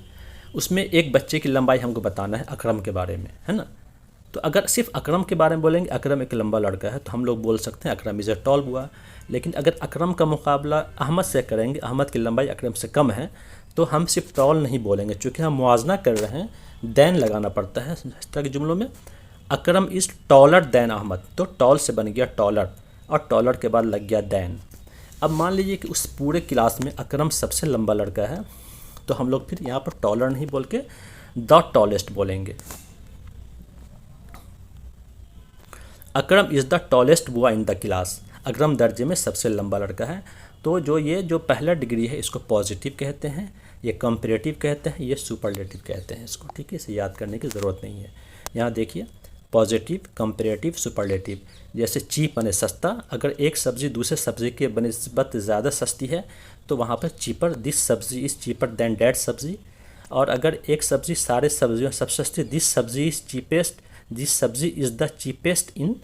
उसमें एक बच्चे की लंबाई हमको बताना है अकरम के बारे में, है ना। तो अगर सिर्फ अकरम के बारे में बोलेंगे, अकरम एक लंबा लड़का है, तो हम लोग बोल सकते हैं अकरम इज़ ए टॉल बॉय। लेकिन अगर अकरम का मुकाबला अहमद से करेंगे, अहमद की लंबाई अकरम से कम है, तो हम सिर्फ टॉल नहीं बोलेंगे, चूँकि हम मुआवजना कर रहे हैं, दैन लगाना पड़ता है इस तरह के जुमलों में। अकरम इज़ टॉलर दैन अहमद, तो टॉल से बन गया टॉलर, और टॉलर के बाद लग गया दैन। अब मान लीजिए कि उस पूरे क्लास में अकरम सबसे लंबा लड़का है, तो हम लोग फिर यहाँ पर टॉलर नहीं बोल के द टॉलेस्ट बोलेंगे। Akram is the tallest boy in the class, Akram दर्जे में सबसे लंबा लड़का है। तो जो पहला डिग्री है इसको पॉजिटिव कहते हैं, ये कंपैरेटिव कहते हैं, ये सुपरलेटिव कहते हैं इसको, ठीक है। इसे याद करने की ज़रूरत नहीं है। यहाँ देखिए, पॉजिटिव, कंपैरेटिव, सुपरलेटिव। जैसे चीप माने सस्ता, अगर एक सब्ज़ी दूसरे सब्ज़ी के बनिस्बत ज़्यादा सस्ती है तो वहाँ पर चीपर, दिस सब्ज़ी इज़ चीपर दैन डैट सब्ज़ी। और अगर एक सब्ज़ी सारे सब्जियों सब सस्ती, दिस सब्ज़ी इज़ चीपेस्ट, दिस सब्ज़ी is the cheapest in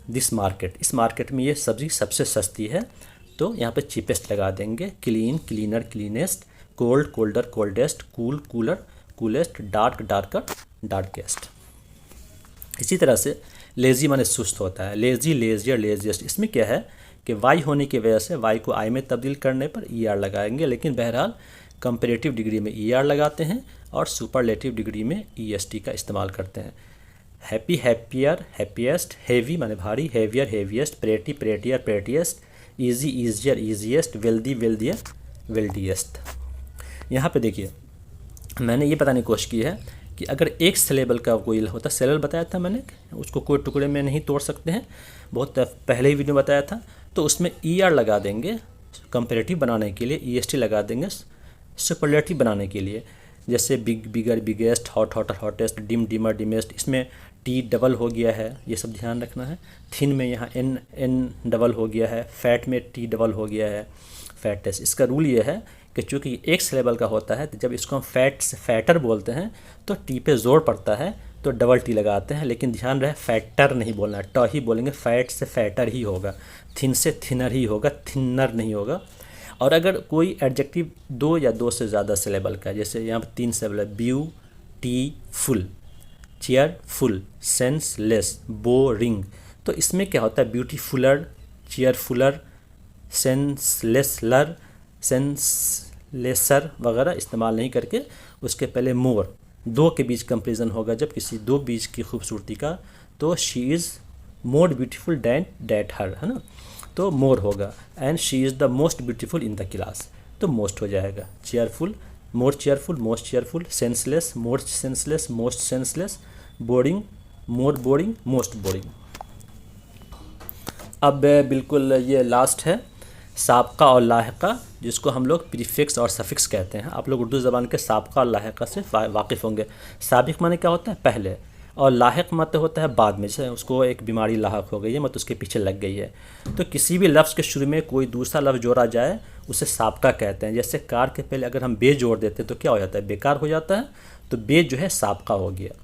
this market, इस मार्केट में ये सब्ज़ी सबसे सस्ती है, तो यहाँ पे चीपेस्ट लगा देंगे। Clean, cleaner, cleanest, cold, colder, coldest, cool, cooler, coolest, dark, darker, darkest. इसी तरह से लेज़ी माने सुस्त होता है, लेज़ी, लेजियर, लेजिएस्ट। इसमें क्या है कि वाई होने की वजह से वाई को आई में तब्दील करने पर ER लगाएंगे, लेकिन बहरहाल कंपैरेटिव डिग्री में ER लगाते हैं और सुपरलेटिव डिग्री में EST का इस्तेमाल करते हैं। हैप्पी, हैप्पियर, हैप्पीएस्ट, हैवी माने भारी, heavier, heaviest, pretty, prettier, prettiest, easy, easier, easiest, wealthy, wealthier, wealthiest. यहाँ पे देखिए, मैंने ये बताने की कोशिश की है कि अगर एक सिलेबल का कोई होता, सिलेबल बताया था मैंने, उसको कोई टुकड़े में नहीं तोड़ सकते हैं, बहुत पहले ही वीडियो बताया था। तो उसमें ER लगा देंगे कंपैरेटिव बनाने के लिए, EST लगा देंगे सुपरलेटिव बनाने के लिए। जैसे big, bigger, biggest, hot, hotter, hottest, dim, dimmer, dimmest. इसमें T डबल हो गया है, ये सब ध्यान रखना है। थिन में यहाँ N डबल हो गया है, फैट में T डबल हो गया है, फैटेस्ट। इसका रूल ये है कि चूँकि एक सिलेबल का होता है, तो जब इसको हम फैटर बोलते हैं तो T पे जोर पड़ता है, तो डबल टी लगाते हैं, लेकिन ध्यान रहे फैटर नहीं बोलना, ट ही बोलेंगे, फैट से फैटर ही होगा, थिन से थिनर ही होगा, थिनर नहीं होगा। और अगर कोई एडजेक्टिव 2 या 2 से ज़्यादा सिलेबल का है, जैसे यहाँ पर 3 सिलेबल है, ब्यूटीफुल, चेयरफुल, सेंसलेस, बोरिंग, तो इसमें क्या होता है ब्यूटीफुलर, चेयरफुलर, सेंसलेसलर, सेंसलेसर वगैरह इस्तेमाल नहीं करके उसके पहले मोर, 2 के बीच कंपेरिजन होगा जब किसी 2 बीच की खूबसूरती का, तो she is more beautiful than that her, है ना, तो मोर होगा। And she is the most beautiful in the class, तो मोस्ट हो जाएगा। Cheerful, more cheerful, most cheerful, senseless, more senseless, most senseless, boring, more boring, most boring. अब बिल्कुल ये लास्ट है साबका और लाहिका, जिसको हम लोग प्रीफिक्स और सफिक्स कहते हैं। आप लोग उर्दू ज़बान के साबका और लाहिका से वाकिफ़ होंगे। साबिक माने क्या होता है पहले, और लाहिक मतलब होता है बाद में, जैसे उसको एक बीमारी लाहक हो गई है, मतलब उसके पीछे लग गई है। तो किसी भी लफ्ज़ के शुरू में कोई दूसरा लफ्ज़ जोड़ा जाए उसे साबका कहते हैं। जैसे कार के पहले अगर हम बे जोड़ देते हैं तो क्या हो जाता है, बेकार हो जाता है, तो बे जो है साबका हो गया,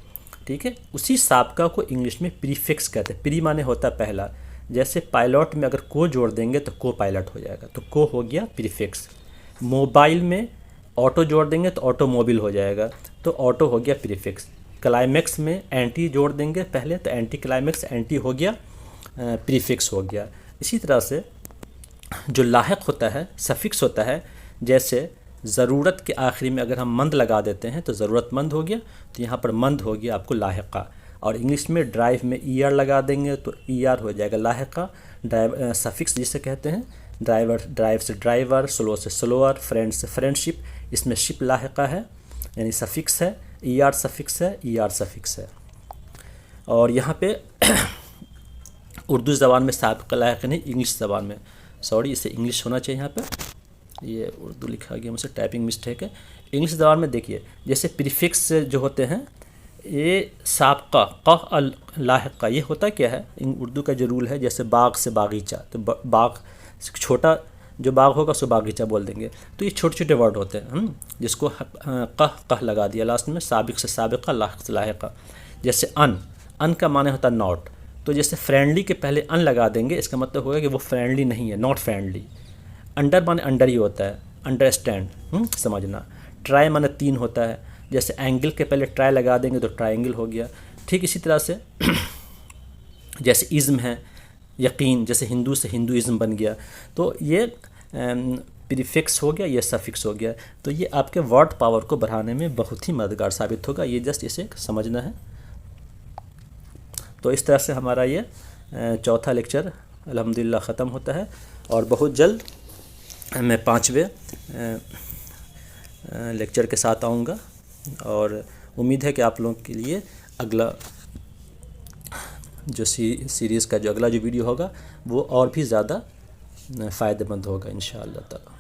ठीक है। उसी साबका को इंग्लिश में प्रीफिक्स कहते हैं। प्री माने होता है पहला, जैसे पायलट में अगर को जोड़ देंगे तो को पायलट हो जाएगा, तो को हो गया प्रीफिक्स। मोबाइल में ऑटो जोड़ देंगे तो ऑटोमोबाइल हो जाएगा, तो ऑटो हो गया प्रीफिक्स। क्लाइमेक्स में एंटी जोड़ देंगे पहले तो एंटी क्लाइमेक्स, एंटी हो गया प्रीफिक्स हो गया। इसी तरह से जो लाहिक होता है सफिक्स होता है, जैसे ज़रूरत के आखिरी में अगर हम मंद लगा देते हैं तो ज़रूरतमंद हो गया, तो यहाँ पर मंद हो गया आपको लाहिका। और इंग्लिश में ड्राइव में ई आर लगा देंगे तो ई आर हो जाएगा लाहिका। ड्राइव सफिक्स जिसे कहते हैं, ड्राइवर, ड्राइव से ड्राइवर, स्लो से स्लोअर, फ्रेंड से फ्रेंडशिप, इसमें शिप लाहिका है यानी सफिक्स है, ई आर सफिक्स है, ई आर सफिक्स है। और यहाँ पे उर्दू ज़बान में साबिक़ लाहिक़ नहीं, इंग्लिश ज़बान में, सॉरी इसे इंग्लिश होना चाहिए, यहाँ पे ये उर्दू लिखा गया मुझसे, टाइपिंग मिस्टेक है। इंग्लिश ज़बान में देखिए जैसे प्रीफिक्स जो होते हैं, ये साबका क़ लाहिक़ा, ये होता क्या है, उर्दू का जो रूल है, जैसे बाग से बागीचा, तो बाग छोटा जो बाग होगा उसको बागीचा बोल देंगे, तो ये छोटे छोटे वर्ड होते हैं, जिसको कह लगा दिया लास्ट में, साबिक़ से साबिक़ा, लाहिक़ से लाहिक़ा। जैसे अन का माने होता है नॉट, तो जैसे फ्रेंडली के पहले अन लगा देंगे, इसका मतलब होगा कि वो फ्रेंडली नहीं है, नॉट फ्रेंडली। अंडर माने अंडर ही होता है, अंडरस्टैंड, समझना। ट्राई माने 3 होता है, जैसे एंगल के पहले ट्राई लगा देंगे तो ट्रायंगल हो गया। ठीक इसी तरह से जैसे इज़्म है, यकीन, जैसे हिंदू से हिंदुइज़्म बन गया, तो ये प्रीफिक्स हो गया, ये सफिक्स हो गया। तो ये आपके वर्ड पावर को बढ़ाने में बहुत ही मददगार साबित होगा, ये जस्ट इसे समझना है। तो इस तरह से हमारा ये चौथा लेक्चर अल्हम्दुलिल्लाह ख़त्म होता है, और बहुत जल्द मैं 5वें लेक्चर के साथ आऊँगा, और उम्मीद है कि आप लोगों के लिए अगला जो सीरीज़ का जो अगला जो वीडियो होगा वो और भी ज़्यादा फ़ायदेमंद होगा इंशाअल्लाह ताला।